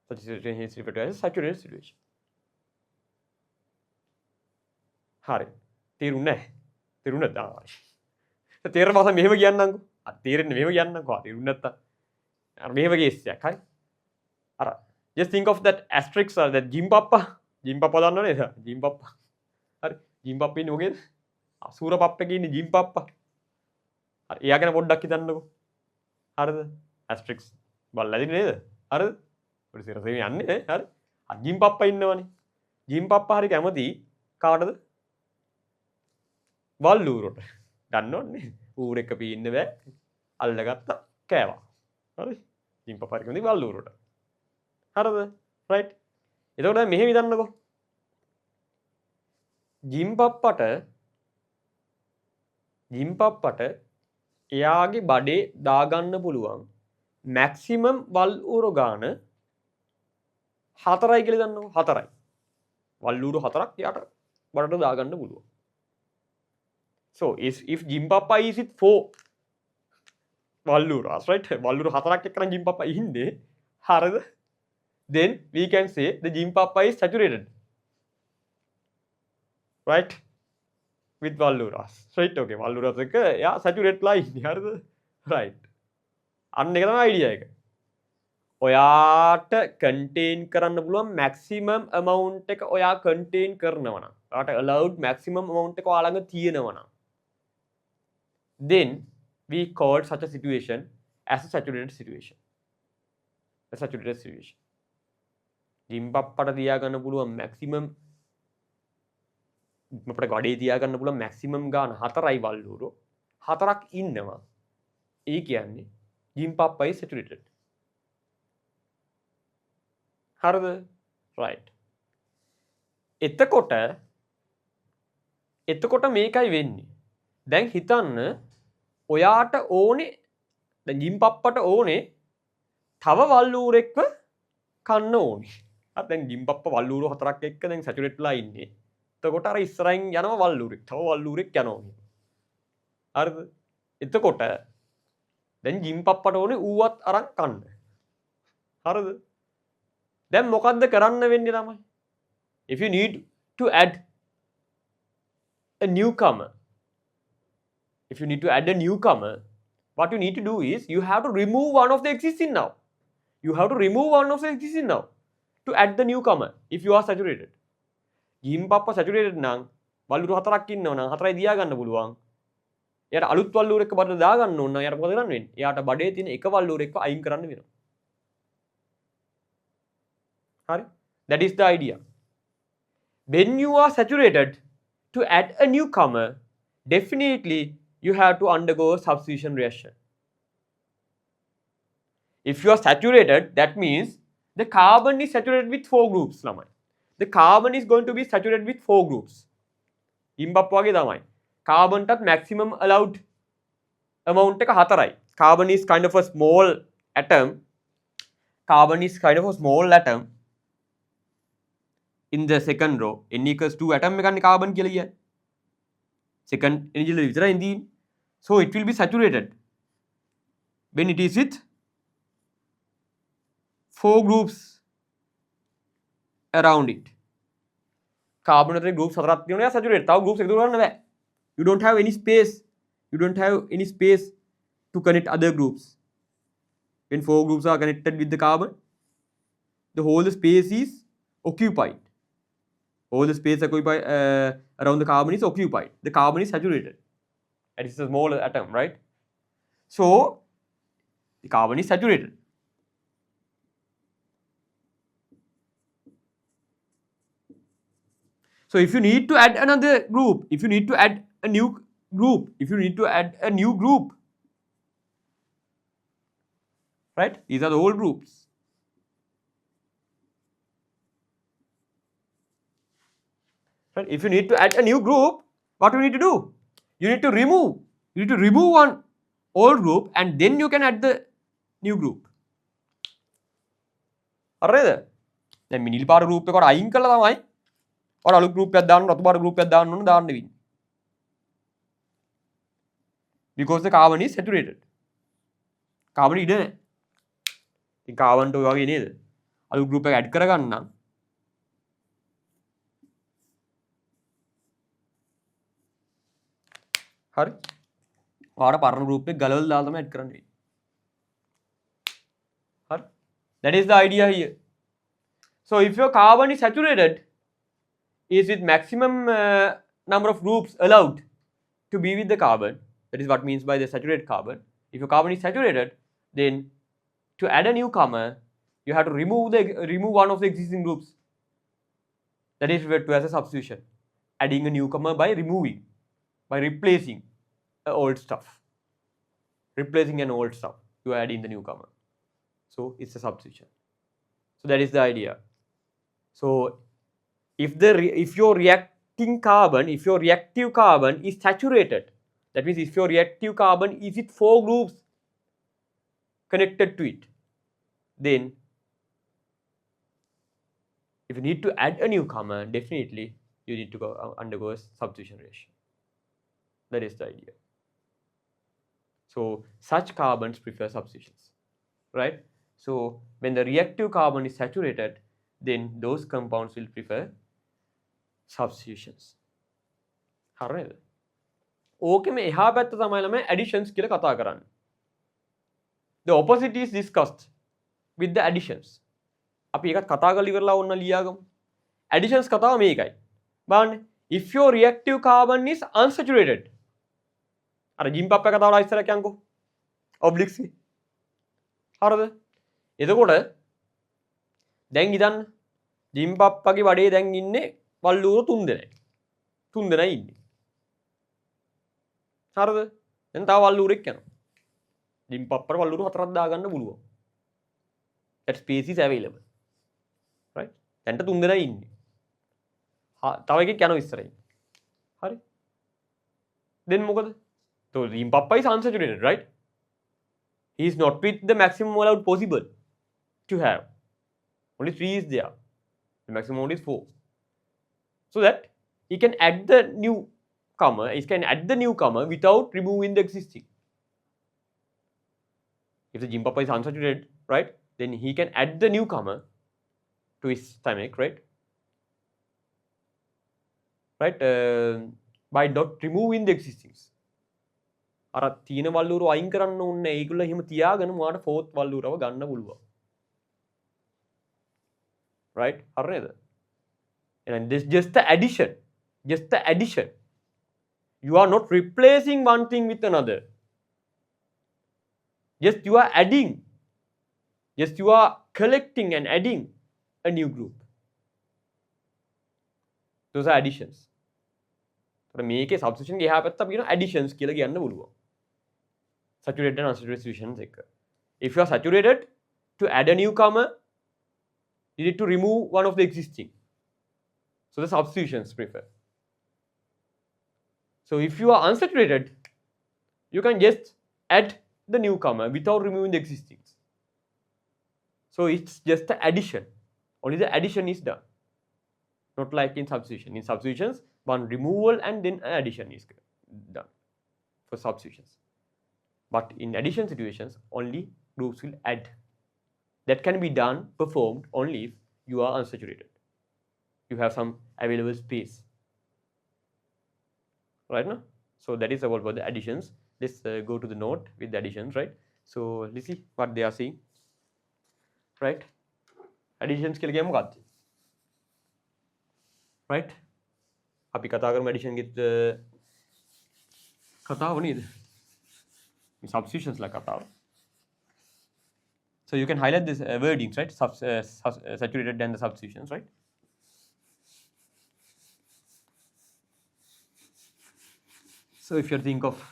Such a situation is referred to as a saturated situation. හරි. තේරුණා නැහැ. තේරුණාද? තේරෙන භාෂාව මෙහෙම කියන්නම්කෝ. තේරෙන්නේ මෙහෙම කියන්නම්කෝ. තේරුණ නැත්තම් අර මෙහෙම කේස් එකක්. හරි. අර just think of that asterisk or that ජිම්පප්පා. ජිම්පප්පා දන්නව නේද? ජිම්පප්පා. හරි. ජිම්පප්පා ඉන්නේ මොකේද? අසූර පප්පේ ඉන්නේ ජිම්පප්පා. හරි. එයා ගැන පොඩ්ඩක් හිතන්නකෝ. හරිද? asterisk බලලා ඉන්නේ නේද? හරිද? පොඩි සිරසේ යන්නේ නේ. හරි. අර ජිම්පප්පා ඉන්නවනේ. ජිම්පප්පා හරි කැමති කාටද? වල්ලූරට. දන්නවනේ. ඌර එක පීන්න බෑ. අල්ලගත්තා කෑවා. හරි. ජිම්පප්පා හරි කැමති වල්ලූරට. හරිද? right. එතකොට මෙහෙම හිතන්නකෝ. ජිම්පප්පට එයාගේ බඩේ දාගන්න පුළුවන් මැක්සිමම් වල්ඌර ගාන 4යි කියලා දන්නකෝ. 4යි. වල්ඌර 4ක් එයාට බඩට දාගන්න පුළුවන්. So if Jimpapa is with 4 Valluras, right? Vallura 4ක් එක්කනම් Jimpapa ඉන්නේ. හරිද? Then we can say the Jimpapa is saturated. Right? With Valluras. Right? Okay. Valluras එක එයා saturated ලා ඉන්නේ. හරිද? Right. අන්න එක තමයි idea එක. ඔයාට contain කරන්න පුළුවන් maximum amount එක ඔයා contain කරනවා නම් ඔයාට allowed maximum amount එක ඔයා ළඟ තියෙනවා නම් then we call such a situation as a saturated situation. A saturated situation. ජිම්පප්පට තියාගන්න පුළුවන් maximum අපිට ගඩේ තියාගන්න පුළුවන් maximum ගාන 4යි වල්ලුරෝ 4ක් ඉන්නවා. ඒ කියන්නේ ජිම්පප්පයි saturated. හරිද? right. එතකොට මේකයි වෙන්නේ. දැන් හිතන්න ඔයාට ඕනේ දැන් ජිම්පප්පට ඕනේ තව වල්ලූරෙක්ව කන්න ඕනේ. හරි දැන් ජිම්පප්ප වල්ලූරු 4ක් එක්ක දැන් සැචුරේට් ලා ඉන්නේ. එතකොට අර ඉස්සරහින් යනවා වල්ලූරෙක්. තව වල්ලූරෙක් යනවා. හරිද? එතකොට දැන් ජිම්පප්පට ඕනේ ඌවත් අරන් කන්න. හරිද? දැන් මොකද්ද කරන්න වෙන්නේ තමයි? If you need to add a newcomer, what you need to do is you have to remove one of the existing now. You have to remove one of the existing now to add the newcomer if you are saturated. ජිම්පප්ප saturated නම් වල්ලුරු 4ක් ඉන්නව නම් 4යි දියා ගන්න පුළුවන්. එයාට අලුත් වල්ලුරෙක් බඩට දා ගන්න ඕන නම් එයාට මොකද කරන්න වෙන්නේ? එයාට බඩේ තියෙන එක වල්ලුරෙක්ව අයින් කරන්න වෙනවා. හරි? That is the idea. When you are saturated, to add a newcomer, definitely you have to undergo a substitution reaction. If you are saturated, that means the carbon is saturated with 4 groups. The carbon is going to be saturated with 4 groups. ඉම්බප් වගේ තමයි. Carbon ටත් maximum allowed amount එක 4යි. Carbon is kind of a small atom. In the second row, n equals 2 atom එකන්නේ carbon කියලා කියන්නේ. Second energy level විතරයි ඉඳී. So it will be saturated when it is with 4 groups around it. Carbon අතරේ groups 4ක් තියෙනවා saturated. තව groups එකතු කරන්න බෑ. You don't have any space to connect other groups. When 4 groups are connected with the carbon, the whole space is occupied. All the space occupied around the carbon is occupied. The carbon is saturated. And it's a small atom, right? So the carbon is saturated. So if you need to add another group, if you need to add a new group, right? These are the old groups. Right? If you need to add a new group, what do you need to do? You need to remove one old group and then you can add the new group. හරිද? දැන් මිනිල් පාර group එක වල අයින් කළා තමයි ඔර අලුත් group එකක් දාන්න රතු පාර group එකක් දාන්න ඕන දාන්න වෙන්නේ. Because the carbon is saturated. carbon ඉඩ නැහැ. ඉතින් carbon ට ඔය වගේ නේද? අලුත් group එක add කරගන්න නම් හරි ඔයාලට පරණ group එක ගලවලා දාලා තමයි add කරන්න වෙන්නේ. හරි that is the idea here. So if your carbon is saturated, is with maximum number of groups allowed to be with the carbon, that is what means by the saturated carbon. If your carbon is saturated, then to add a newcomer you have to remove one of the existing groups. That is referred to as a substitution. Adding a newcomer by replacing an old stuff. Replacing an old stuff, you add in the newcomer. So it's a substitution. So that is the idea. So if your reactive carbon is saturated, that means if your reactive carbon is with 4 groups connected to it, then if you need to add a newcomer, definitely you need to undergo a substitution reaction. That is the idea. So such carbons prefer substitutions, right? So when the reactive carbon is saturated, then those compounds will prefer substitutions. හරිද? ඕකෙම එහා පැත්ත තමයි ළමයි additions කියලා කතා කරන්නේ. The opposite is discussed with the additions. අපි ඒකත් කතා කරලා ඉවරලා ඕන්න ලියාගමු. Additions කතාව මේකයි. බලන්න, if your reactive carbon is unsaturated. අර ජිම් පප් එක කතාවලා ඉස්සර කියන්කෝ. obliques. හරිද? එතකොට දැන් ඉතින් ජිම් පප්පගේ වඩේ දැන් ඉන්නේ වල්ලූරු 3 දෙනයි. 3 දෙනයි ඉන්නේ. හරිද? දැන් තව වල්ලූරෙක් යනවා. ජිම් පප්පට වල්ලූරු 4ක් දාගන්න පුළුවන්. That space is available. Right? දැන්ට 3 දෙනයි ඉන්නේ. තව එකෙක් යනවා ඉස්සරහින්. හරි? then මොකද? So ජිම් පප්පා is unsaturated, right? He is not with the maximum allowed possible to have. Only 3 is there. The maximum amount is 4. So that he can add the newcomer. He can add the newcomer without removing the existing. If the gym papa is unsaturated, right, then he can add the newcomer to his stomach, right? Right, by not removing the existings. අර තීන වල්ලූරු අයින් කරන්න ඕනේ. ඒගොල්ලෝ එහෙම තියාගෙන මොකට fourth වල්ලූරව ගන්න පුළුවන්. Right? හරි නේද? And this just the addition. Just the addition. You are not replacing one thing with another. Just you are adding. Just you are collecting and adding a new group. Those are additions. මේකේ substitution ගේ එහා පැත්ත අපි කියන additions කියලා කියන්න පුළුවන්. Saturated and unsaturated solutions එක. If you are saturated, to add a newcomer, you need to remove one of the existing. So the substitutions prefer. So if you are unsaturated, you can just add the newcomer without removing the existing. So it's just the addition. Only the addition is done. Not like in substitution. In substitutions, one removal and then an addition is done for substitutions. But in addition situations, only groups will add. That can be done, performed only if you are unsaturated. You have some available space. Right now? So that is about the additions. Let's go to the note with the additions, right? So let's see what they are saying. Right? Additions ke liye මොකක්ද? Right? අපි කතා කරමු addition ගෙත් කතාව නේද? මේ substitutions ලා කතාව. So you can highlight this wordings, right? Saturated and the substitutions, right? So if you think of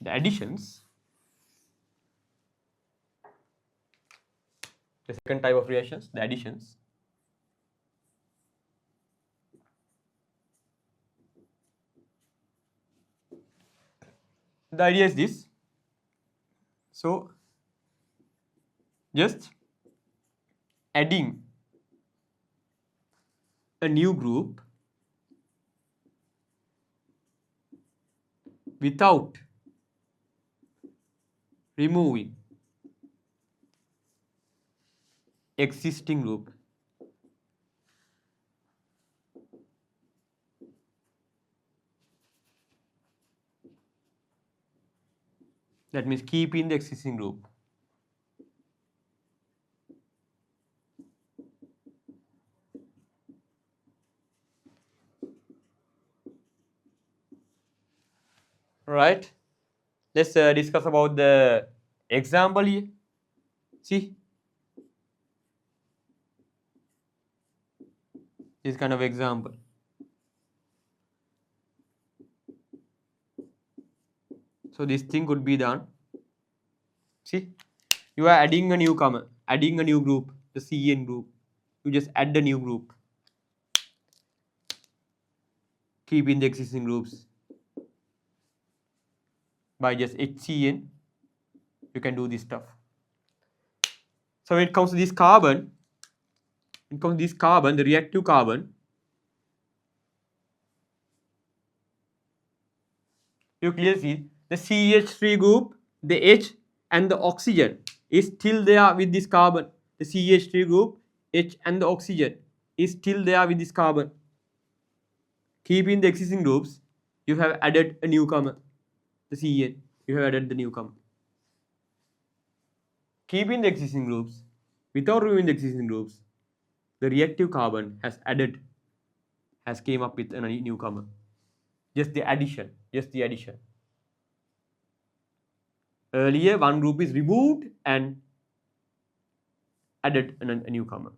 the additions, the second type of reactions, the additions. The idea is this. So just adding a new group without removing existing group. That means keeping the existing group. Right? Let's discuss about the example here. See, this kind of example. So this thing could be done. See, you are adding a newcomer, adding a new group, the CN group. You just add the new group. Keep in the existing groups. By just HCN, you can do this stuff. So when it comes to this carbon, the reactive carbon, you clearly see the CH3 group, the H and the oxygen is still there with this carbon. The CH3 group, H and the oxygen is still there with this carbon. Keeping the existing groups, you have added a newcomer, the CN. You have added the newcomer. keeping the existing groups, without removing the existing groups, the reactive carbon has came up with a newcomer. Just the addition. Earlier, one group is removed and added a newcomer.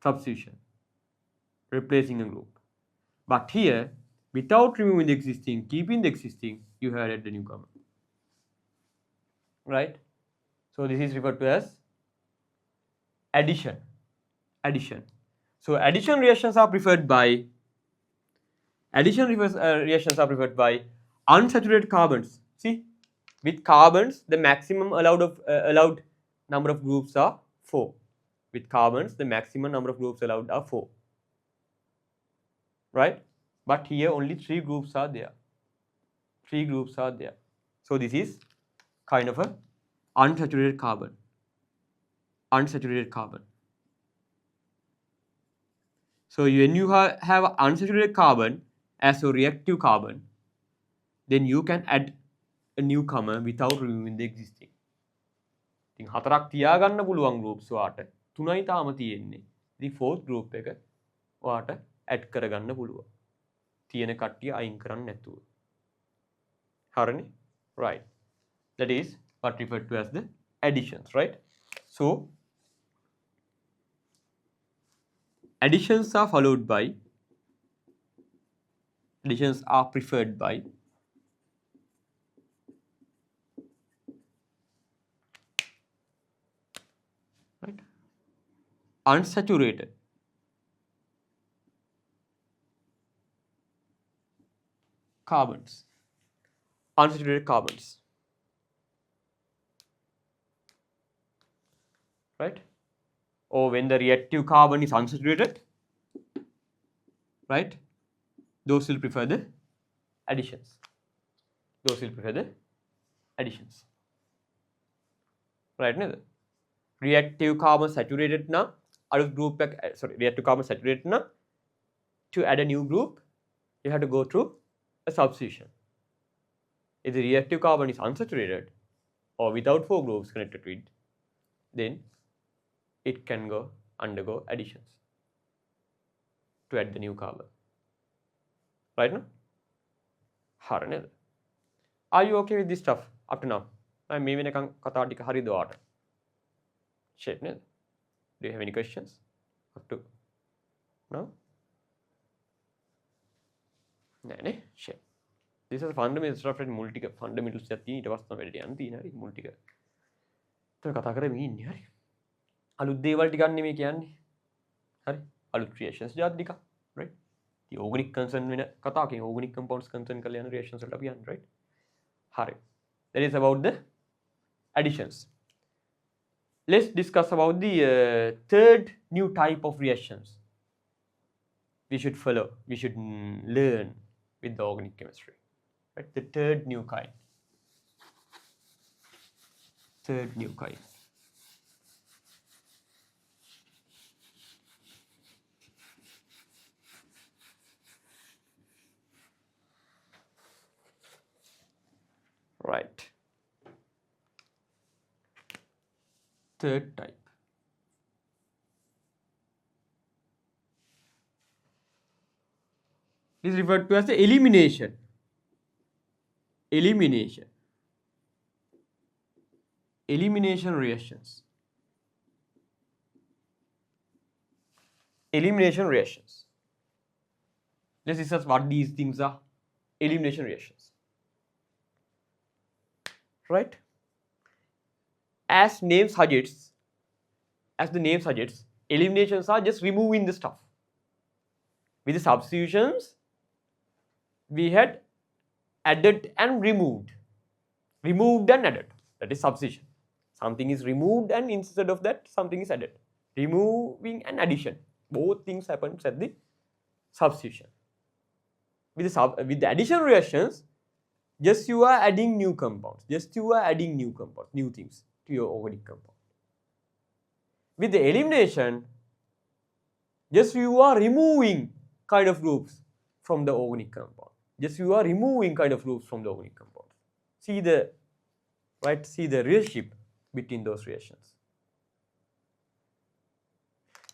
Substitution. Replacing a group. But here, without removing the existing, keeping the existing, you have added the newcomer. Right? So this is referred to as addition. So addition reactions are preferred by unsaturated carbons. See, with carbons, the maximum allowed number of groups are 4. With carbons, the maximum number of groups allowed are 4. Right? But here only 3 groups are there. So this is kind of a unsaturated carbon. So when you have unsaturated carbon as a reactive carbon, then you can add a newcomer without removing the existing. ඉතින් හතරක් තියාගන්න පුළුවන් groups වාට තුනයි තාම තියෙන්නේ. ඉතින් fourth group එක වාට add කරගන්න පුළුවන්. තියෙන කට්ටිය අයින් කරන්න නැතුව. හරිනේ? Right. That is what referred to as the additions, right? So additions are preferred by right, unsaturated carbons. Right? Or when the reactive carbon is unsaturated, right? Those will prefer the additions. Right? No? Reactive carbon saturated now, reactive carbon saturated now. To add a new group, you have to go through a substitution. If the reactive carbon is unsaturated or without 4 groups connected to it, then it can undergo additions to add the new carbon. Right now? හරිනේද? Are you okay with this stuff up to now? මම මේ වෙනකන් කතා ටික හරිද ඔයාට? Shit නේද? Do you have any questions up to now? නෑනේ. Shit. This is fundamental stuff and මුල් ටික fundamentals එකක් තියෙන ඊට පස්සේ තමයි වැඩට යන්න තියෙන හරි මුල් ටික. ඒක කතා කරගෙන ඉන්නේ හරි. අලුත් දේවල් ටිකක් නෙමෙයි කියන්නේ. හරි. අලුත් reactions ජාති ටිකක්, right? The organic concern වෙන කතාවකින් organic compounds concern කරලා යන reactions වලට අපි යන්නේ, right? හරි. That is about the additions. Let's discuss about the third new type of reactions we should learn with the organic chemistry. Right? The third new kind. Right. Third type. This is referred to as the elimination. Elimination reactions. Let's discuss what these things are. Elimination reactions. Right? As the name suggests, eliminations are just removing the stuff. With the substitutions, we had added and removed and added. That is substitution. Something is removed and instead of that something is added. Removing and addition, both things happen at the substitution. With the addition reactions, just you are adding new compounds, new things to your organic compound. With the elimination, just you are removing kind of groups from the organic compound. See the relationship between those reactions.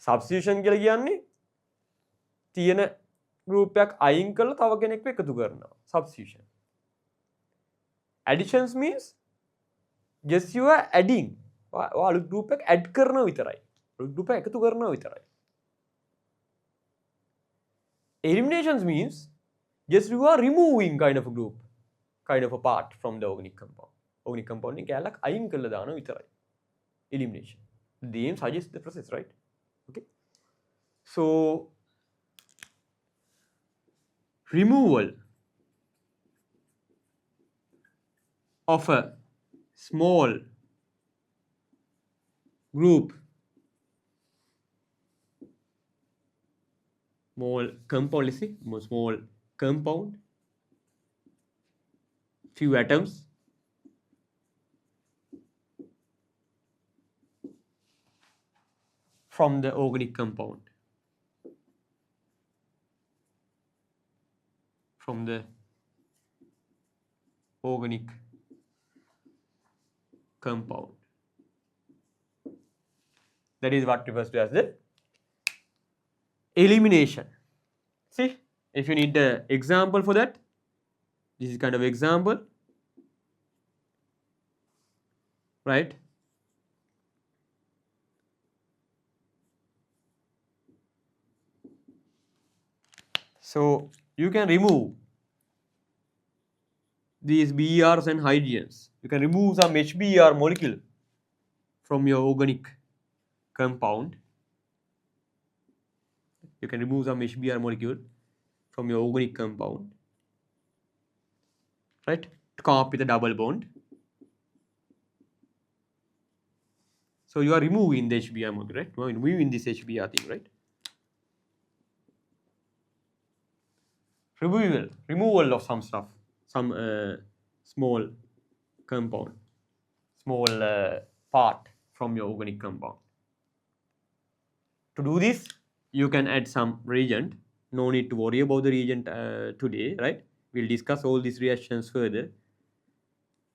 Substitution කියලා කියන්නේ තියෙන group එකක් අයින් කරලා තව කෙනෙක්ව එකතු කරනවා. Substitution. Additions means just you are adding. අලුත් group එකක් add කරනවා විතරයි. අලුත් group එකක් එකතු කරනවා විතරයි. Eliminations means just you are removing kind of a group, kind of a part from the organic compound. Organic compound එක කැලක් අයින් කරලා දානවා විතරයි. Elimination. The aim suggests the process, right? Okay. So removal of a small group, small compound, let's see, small compound, few atoms, from the organic compound. From the organic compound. That is what refers to as the elimination. See, if you need the example for that, this is kind of example, right? So you can remove these BRs and hydrogens. You can remove some HBr molecule from your organic compound. You can remove some HBr molecule from your organic compound, right? To come up with a double bond. So you are removing the HBr molecule, right? You are removing this HBr thing, right? Removal of some stuff, some small compound, small part from your organic compound. To do this, you can add some reagent. No need to worry about the reagent today, right? We'll discuss all these reactions further.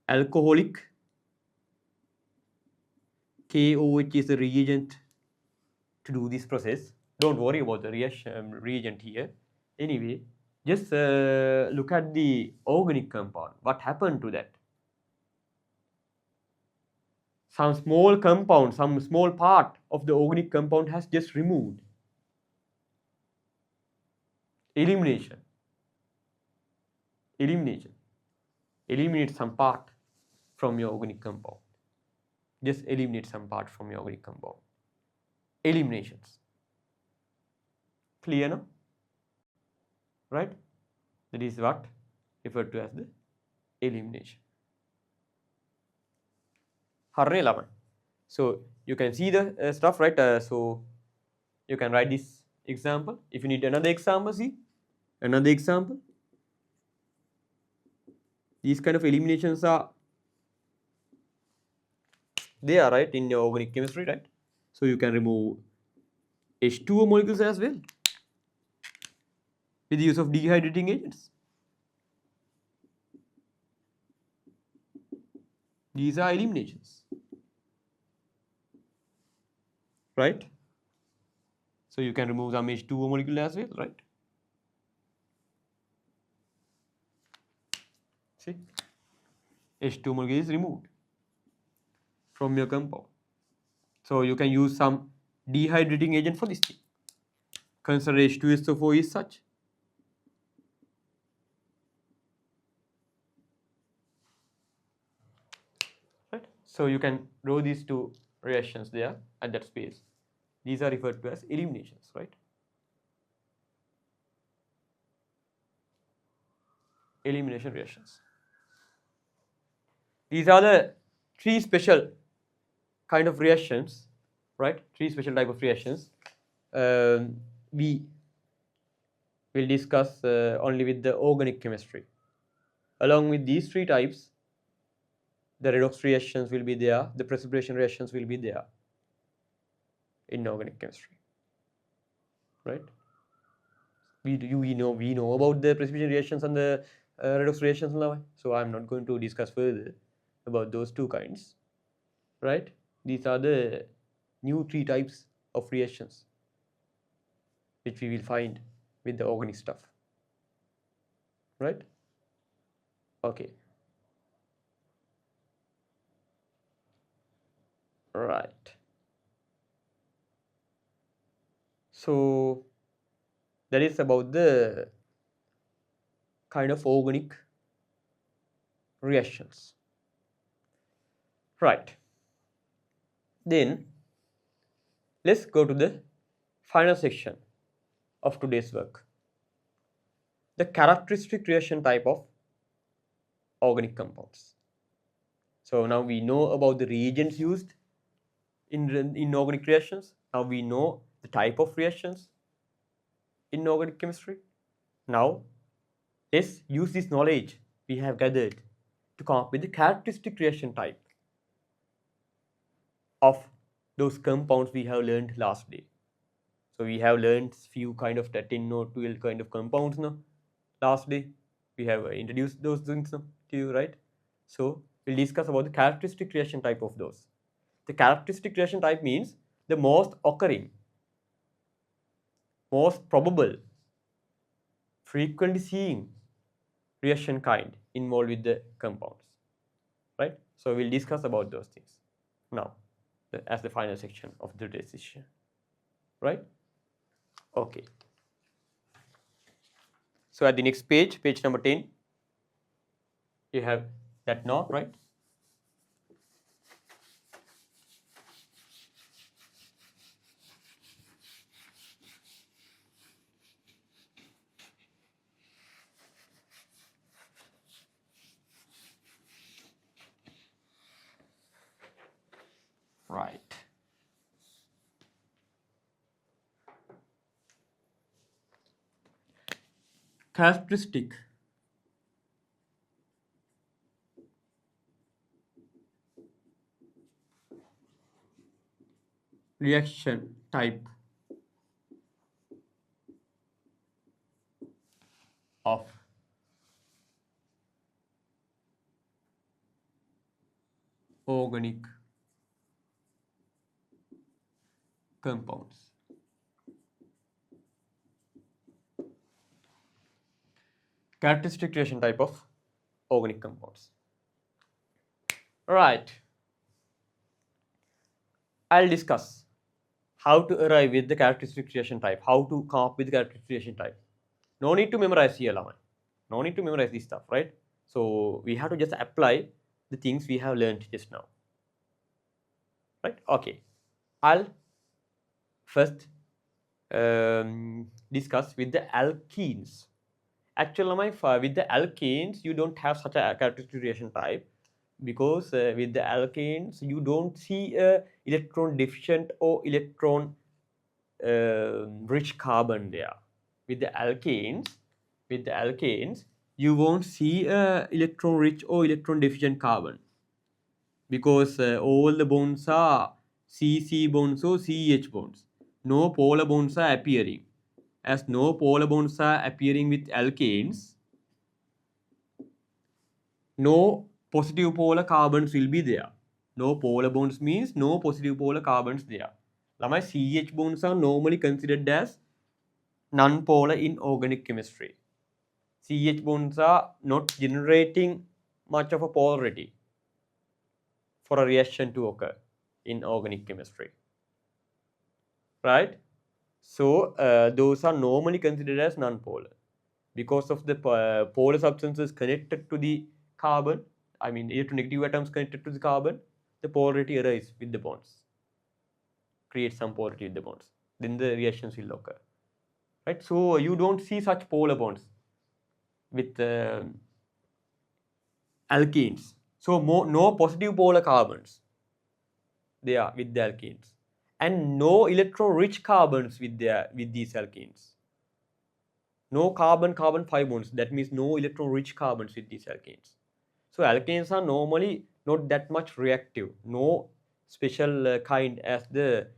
Alcoholic KOH is the reagent to do this process. Don't worry about the reagent here. Anyway, just look at the organic compound. What happened to that? Some small compound, some small part of the organic compound has just removed. Elimination. Elimination. Eliminate some part from your organic compound. Just eliminate some part from your organic compound. Eliminations. Clear now? Right? That is what referred to as the elimination. Harne ළමයි. So you can see the stuff, right? So you can write this example. If you need another example, see another example. These kind of eliminations are there, right, in your organic chemistry, right? So you can remove H2O molecules as well with the use of dehydrating agents. These are eliminations, right? So you can remove some H2O molecule as well, right? See, H2O molecule is removed from your compound. So you can use some dehydrating agent for this thing. Consider H2SO4 is such. Right? So you can draw these two reactions there at that space. These are referred to as eliminations, right? Elimination reactions. These are the three special kind of reactions, right? Three special type of reactions. We will discuss only with the organic chemistry. Along with these three types, the redox reactions will be there, the precipitation reactions will be there in organic chemistry, right? We know about the precipitation reactions and the redox reactions now, so I'm not going to discuss further about those two kinds. right? These are the new 3 types of reactions which we will find with the organic stuff, right? Okay, right. So that is about the kind of organic reactions, right? Then let's go to the final section of today's work, the characteristic reaction type of organic compounds. So now we know about the reagents used in organic reactions. Now we know the type of reactions in organic chemistry. Now let's use this knowledge we have gathered to come up with the characteristic reaction type of those compounds we have learned last day. So we have learned few kind of 10 or 12 kind of compounds now. Last day we have introduced those things to you, right? So we'll discuss about the characteristic reaction type of those. The characteristic reaction type means the most occurring, most probable, frequently seen reaction kind involved with the compounds, right? So we'll discuss about those things now as the final section of the decision, right? Okay. So at the next page, page number 10, you have that note, right? Right. Characteristic reaction type of organic compounds. Characteristic reaction type of organic compounds. Right. I'll discuss how to arrive with the characteristic reaction type, how to come up with the characteristic reaction type. No need to memorize here, Laman. No need to memorize this stuff, right? So we have to just apply the things we have learned just now. Right? Okay. I'll first discuss with the alkenes. Actually, with the alkanes, you don't have such a characteristic reaction type because with the alkanes, you don't see a electron deficient or electron rich carbon there. With the alkanes, you won't see a electron rich or electron deficient carbon because all the bonds are CC bonds or CH bonds. No polar bonds are appearing. As no polar bonds are appearing with alkanes, no positive polar carbons will be there. No polar bonds means no positive polar carbons there. Lamai CH bonds are normally considered as non-polar in organic chemistry. CH bonds are not generating much of a polarity for a reaction to occur in organic chemistry, right? So those are normally considered as non-polar because of the polar substances connected to the carbon. I mean, electronegative atoms connected to the carbon, the polarity arises with the bonds, creates some polarity with the bonds. Then the reactions will occur, right? So you don't see such polar bonds with alkenes. So no positive polar carbons they are with the alkenes, and no electron-rich carbons with these alkenes. No carbon-carbon 5 bonds. That means no electron-rich carbons with these alkenes. So alkanes are normally not that much reactive. No special kind as the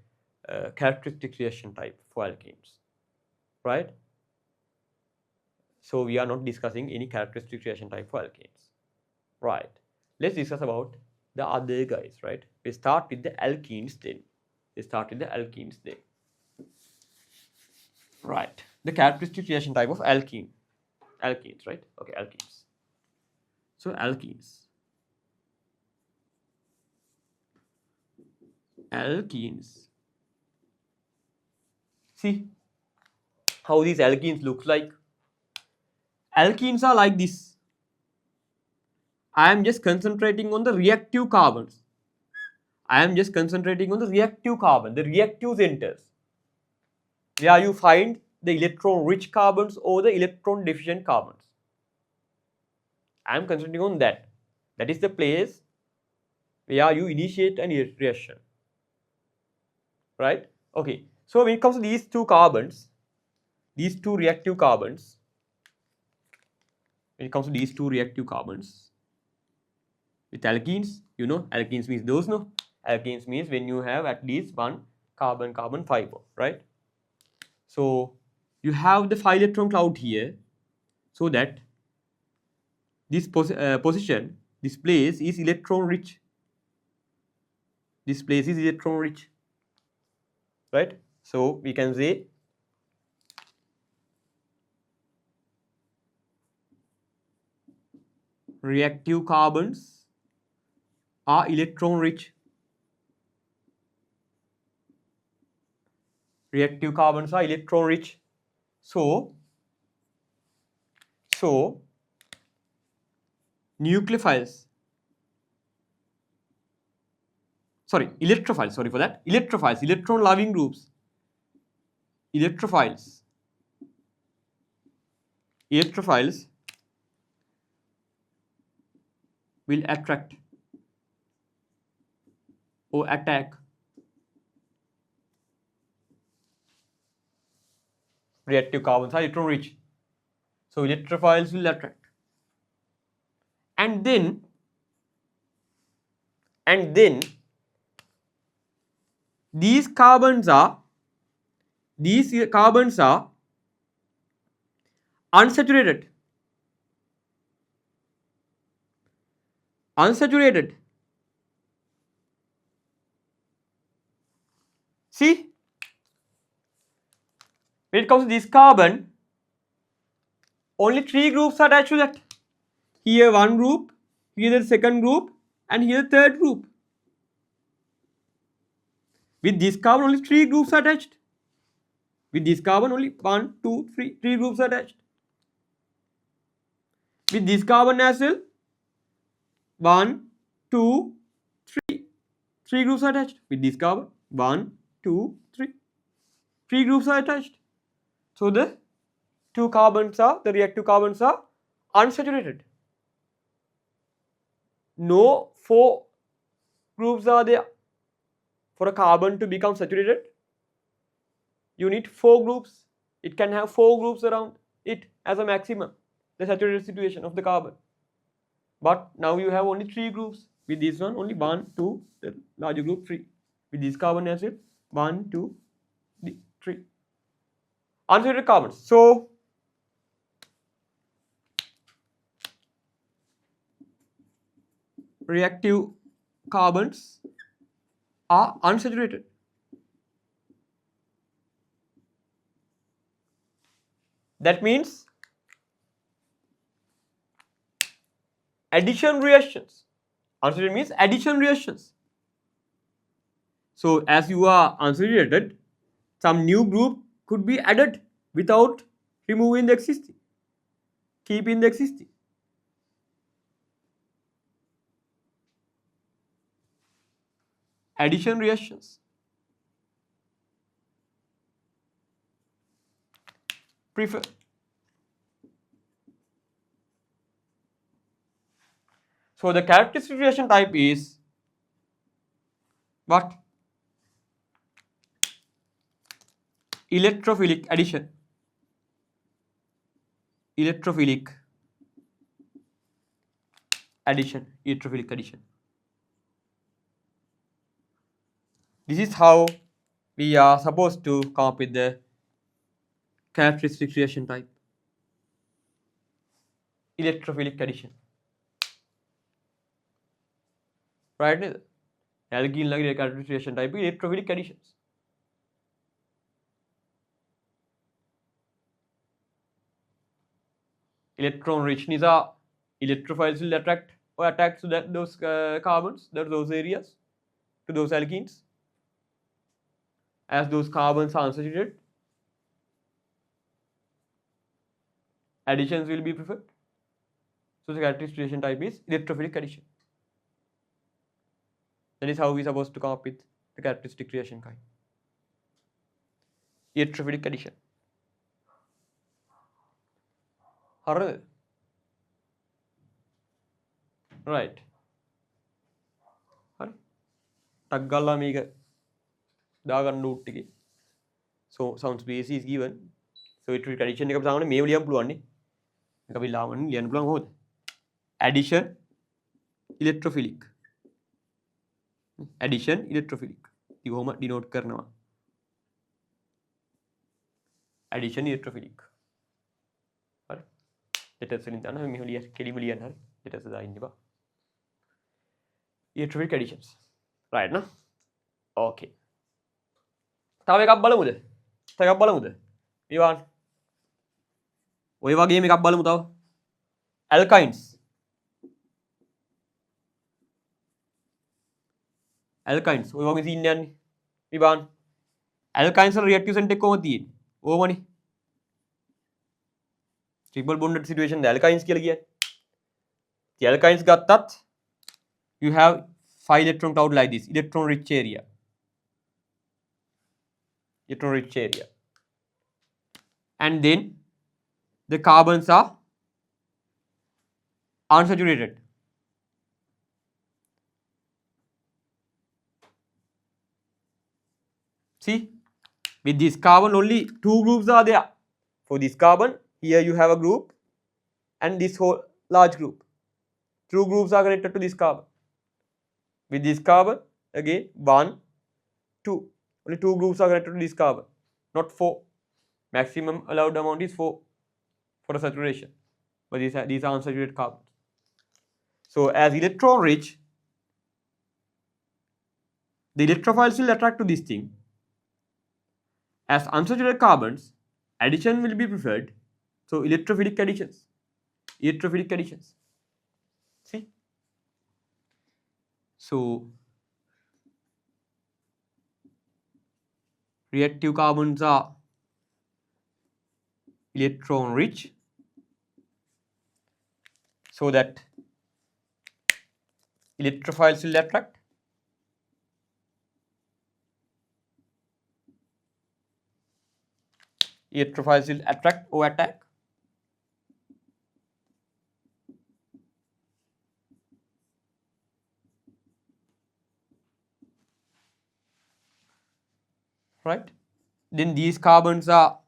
characteristic reaction type for alkanes, right? So we are not discussing any characteristic reaction type for alkanes, right? Let's discuss about the other guys, right? We start with the alkenes then. Right. The characteristic reaction type of alkenes, right? Okay, alkenes. So alkenes. See how these alkenes look like. Alkenes are like this. I am just concentrating on the reactive carbons. The reactive centers, where you find the electron-rich carbons or the electron-deficient carbons. I am concentrating on that. That is the place where you initiate an reaction. Right? Okay. So when it comes to these two carbons, these two reactive carbons, with alkenes, you know, alkenes means those, no? Alkenes means when you have at least one carbon-carbon fiber, right? So you have the 5 electron cloud here, so that this position, this place is electron rich. Right? So we can say reactive carbons are electron rich. So nucleophiles, electrophiles, electron loving groups, electrophiles will attract or attack reactive carbons are electron rich. So electrophiles will attract. And then these carbons are unsaturated. See, when it comes to this carbon, only 3 groups are attached to that. Here one group, here the second group, and here the third group. With this carbon, only 3 groups are attached. With this carbon, only 1, 2, 3 groups are attached. With this carbon as well, 1, 2, 3 groups are attached. With this carbon, 1, 2, 3 groups are attached. So the reactive carbons are unsaturated. No 4 groups are there. For a carbon to become saturated, you need 4 groups. It can have 4 groups around it as a maximum, the saturated situation of the carbon. But now you have only 3 groups. With this one, only 1, 2, the larger group 3. With this carbon as well, 1, 2, 3. Unsaturated carbons. So reactive carbons are unsaturated. That means addition reactions. Unsaturated means addition reactions. So as you are unsaturated, some new group could be added without removing the existing, keeping the existing. Addition reactions. Prefer. So the characteristic reaction type is what? Electrophilic addition. Electrophilic addition. This is how we are supposed to come up with the characteristic reaction type. Electrophilic addition. right? Alkene like characteristic reaction type electrophilic additions. Electron rich නිසා electrophiles will attract or attack to those carbons, those areas, to those alkenes. As those carbons are unsaturated, additions will be preferred. So the characteristic reaction type is electrophilic addition. That is how we are supposed to come up with the characteristic reaction kind. Electrophilic addition. හරිද? Right. හරි. ටක් ගාලා මේක දාගන්න root එකේ. So sounds base is given. So electrophilic addition එක අපි සාමාන්‍යයෙන් මේව ලියන්න පුළුවන් නේ. මේක අපි ලියන්න පුළුවන් කොහොමද? Addition electrophilic. Addition electrophilic. ඉතින් කොහොම denote කරනවා? Addition electrophilic. හරි. letters වලින් දාන්න මෙහෙම ලියන්න කෙලිම ලියන්න හරි. letters දාන්න ඉන්න බා. Electrophilic additions. Right no? Okay. තව එකක් බලමුද? තව එකක් බලමුද? ඊවාන්. ඔය වගේම එකක් බලමු තව. Alkynes. Alkynes. ඔය වගේ සීන් යන්නේ. ඊවාන්. Alkynes වල reactive center එක කොහොමද තියෙන්නේ? ඕමනේ. Triple bonded situation the alkynes කියලා කියන්නේ. The alkynes ගත්තත් you have 5 electron cloud like this, electron rich area. Electron rich area. And then the carbons are unsaturated. See, with this carbon only 2 groups are there. For this carbon, here you have a group and this whole large group. 2 groups are connected to this carbon. With this carbon, again 1, 2. Only 2 groups are connected to this carbon, not 4. Maximum allowed amount is 4 for a saturation. But these are unsaturated carbons. So as electron rich, the electrophiles will attract to this thing. As unsaturated carbons, addition will be preferred. So electrophilic additions. Electrophilic additions. See? So reactive carbons are electron rich, so that electrophiles will attract. Electrophiles will attract or attack. Right? Then these carbons are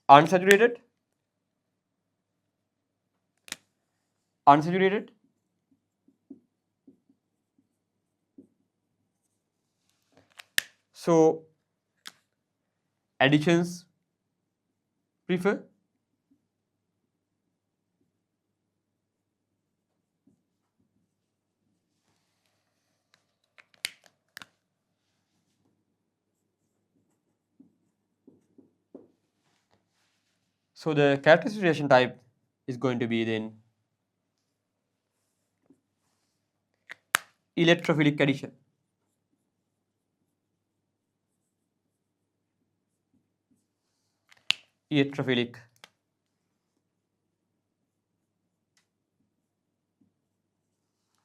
unsaturated. Unsaturated. So additions prefer. So the characteristic reaction type is going to be then electrophilic addition. Electrophilic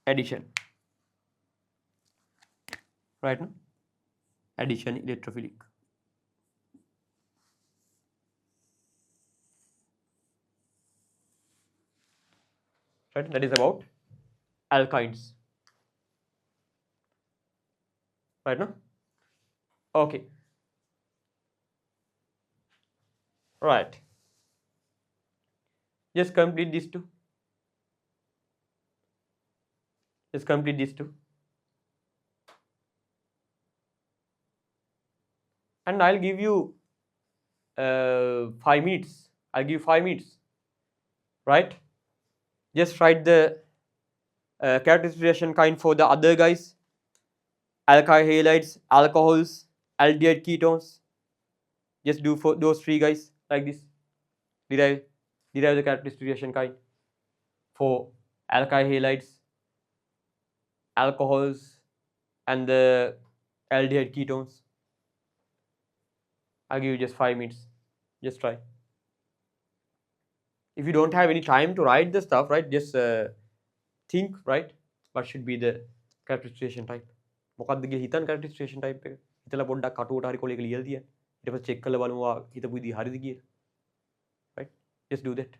addition. Right now? Addition electrophilic. Right? That is about alkynes. Right now? Okay. Right. Just complete these two. Just complete these two. And I'll give you 5 minutes. I'll give 5 minutes. Right? just write the characteristic reaction kind for the other guys: alkyl halides, alcohols, aldehyde ketones. Just do for those three guys like this. Derive the characteristic reaction kind for alkyl halides, alcohols, and the aldehyde ketones. I'll give you just 5 minutes. Just try. If you don't have any time to write the stuff, right, just think, right, what should be the characterization type. මොකක්ද කියලා හිතන්න characterization type එක. හිතලා පොඩ්ඩක් කටුවට හරි කොලයක ලියලා තියන්න. ඊට පස්සේ check කරලා බලමු හිතපු විදිහ හරිද කියලා. Right? Just do that.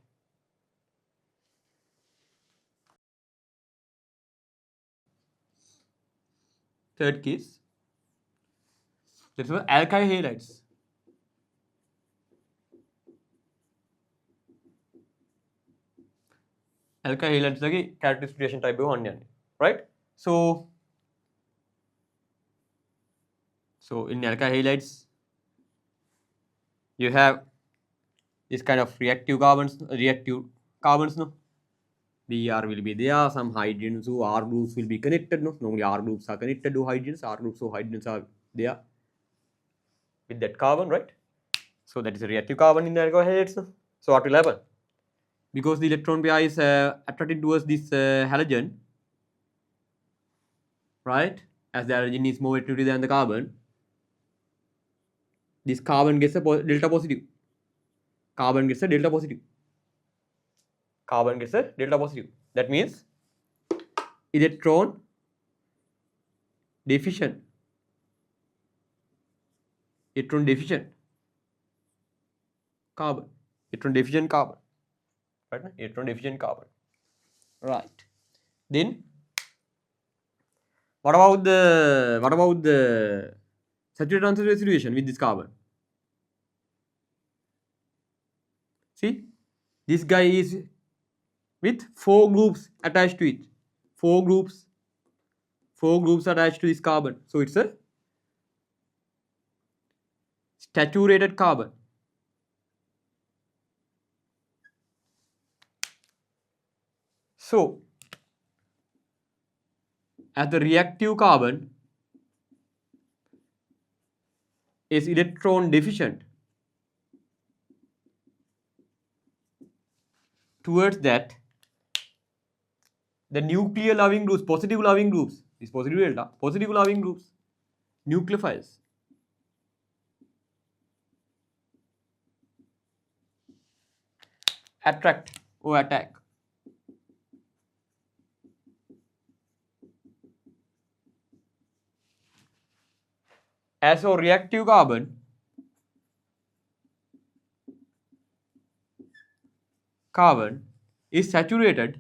Third case. That's what alkyl halides. Alkyl halides lagi characteristic reaction type එක හොයන්න යන්නේ. Right? So in alkyl halides, you have this kind of reactive carbons, no? Br will be there, some hydrogens who R groups will be connected, no? Normally R groups are connected to hydrogens, R groups or hydrogens are there with that carbon, right? So that is a reactive carbon in the alkyl halides, no? So what will happen? Because the electron pair is attracted towards this halogen, right? As the halogen is more attractive than the carbon, this carbon gets a delta positive. Carbon gets a delta positive. Carbon gets a delta positive. That means electron deficient. Electron deficient carbon. Electron deficient carbon. Right? Electron deficient carbon. Right. Then what about the saturated unsaturated situation with this carbon? See, this guy is with 4 groups attached to it. 4 groups attached to this carbon. So it's a saturated carbon. So as the reactive carbon is electron deficient, towards that the nuclear loving groups, positive loving groups, is positive delta, positive loving groups, nucleophiles, attract or attack. As a reactive carbon, is saturated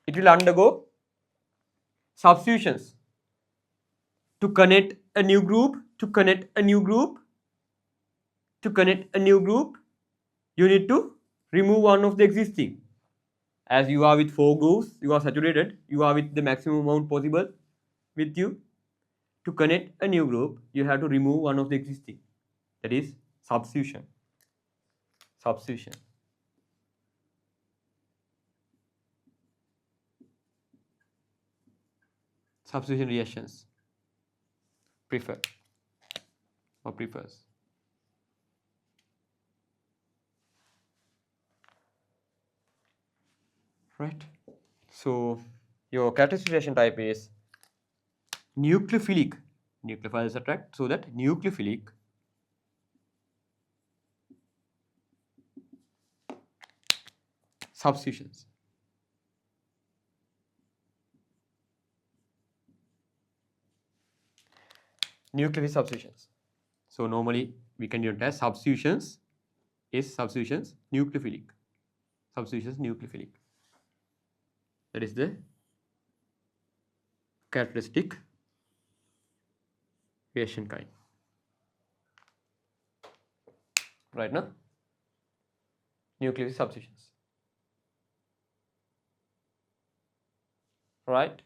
it will undergo substitutions to connect a new group, you need to remove one of the existing. As you are with 4 groups, you are saturated, you are with the maximum amount possible with you. To connect a new group, you have to remove one of the existing. That is substitution. Substitution reactions prefer or prefers. Right? So your characteristic reaction type is nucleophilic. Nucleophiles attract, so that nucleophilic substitutions. Nucleophilic substitutions. So normally we can denote as substitutions nucleophilic. Substitutions nucleophilic. That is the characteristic reaction kind. Right now? Nucleophilic substitutions. Right?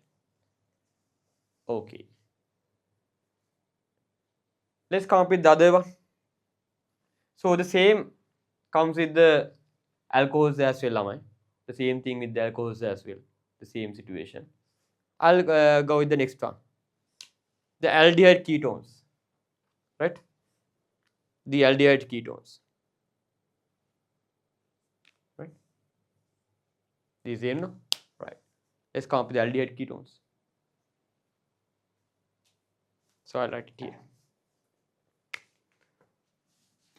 Okay. Let's come up with the other one. So the same comes with the alcohols as well, am I? The same thing with the alcohols as well. The same situation. I'll go with the next one. The aldehyde ketones, right? The aldehyde ketones, right? The same, no? Right. Let's come up with the aldehyde ketones. So I'll write it here.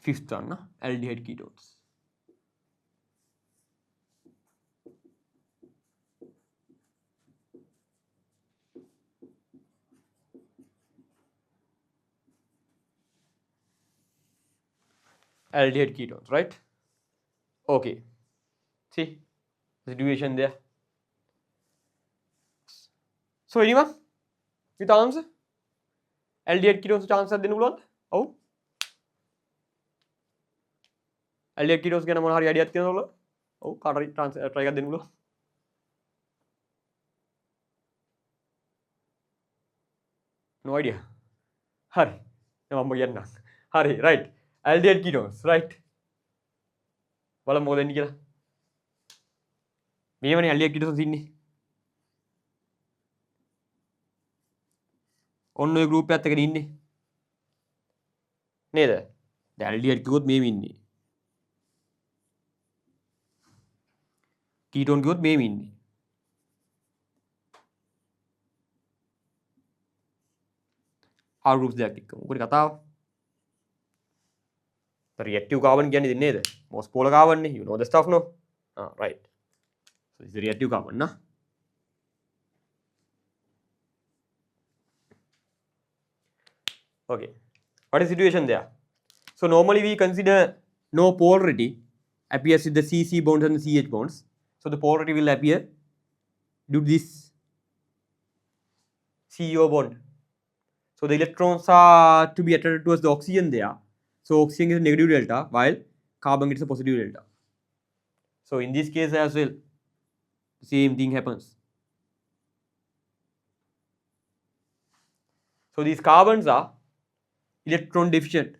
Fifth one, no? Aldehyde ketones. Aldehyde ketones, right? Okay. See the situation there. So anyone with answer? Aldehyde ketones answer දෙන්න පුළුවන්ද? ඔව්. aldehyde ketones ගැන මොන හරි අයිඩියාවක් තියෙනවද ඔයාලා? ඔව් කාට හරි try එකක් දෙන්න පුළුවන්. No idea. හරි. දැන් මම කියන්නම්. හරි right. Aldehyde ketones right. බලමු මොකද වෙන්නේ කියලා. මේවනේ aldehyde ketones ඉන්නේ. ඔන්න ඔය group එකත් එක්කනේ ඉන්නේ. නේද? දැන් aldehyde කිව්වොත් මේම ඉන්නේ. ketone කිව්වොත් මේම ඉන්නේ. R groups දෙකක් එක්ක. මොකද කතාව? The reactive carbon කියන්නේ ඉතින් නේද? most polar carbon නේ. You know the stuff no? Right. So it's the reactive carbon nah. Okay. What is the situation there? So normally we consider no polarity appears with the CC bonds and the CH bonds. So the polarity will appear due to this CO bond. So the electrons are to be attracted towards the oxygen there. So oxygen is a negative delta while carbon is a positive delta. So in this case as well, the same thing happens. So these carbons are electron deficient.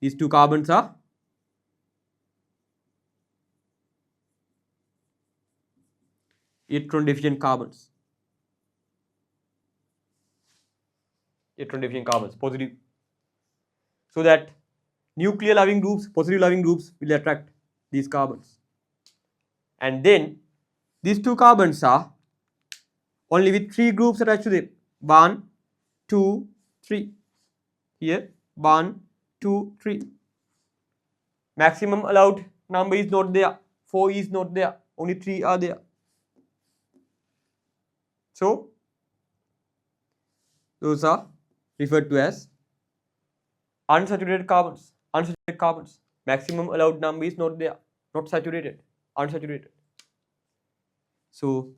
These two carbons are electron deficient carbons. Electron deficient carbons, positive. So that nuclear loving groups, positive loving groups will attract these carbons. And then these two carbons are only with three groups attached to them. 1, 2, 3. Here 1, 2, 3. Maximum allowed number is not there. 4 is not there. Only 3 are there. So those are referred to as unsaturated carbons. Unsaturated carbons. Maximum allowed number is not there. Not saturated. Unsaturated. So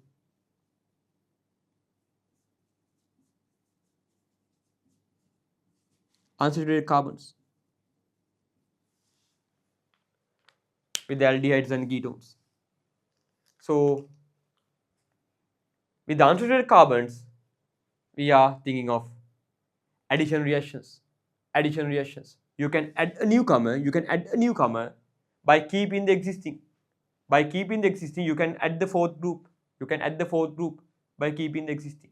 unsaturated carbons with the aldehydes and ketones. So with the unsaturated carbons, we are thinking of addition reactions. Addition reactions. You can add a newcomer. You can add a newcomer by keeping the existing. By keeping the existing, you can add the fourth group. You can add the fourth group by keeping the existing.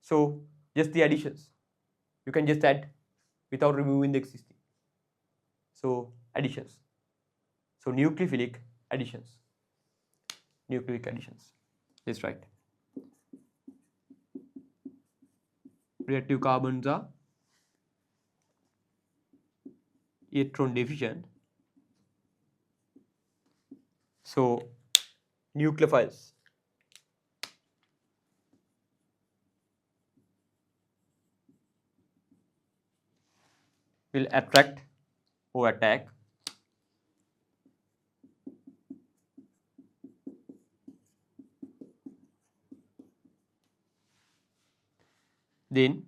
So just the additions. You can just add without removing the existing. So additions. So nucleophilic additions. Nucleophilic additions. That's right. Reactive carbons are electron deficient. So nucleophiles. Will attract or attack then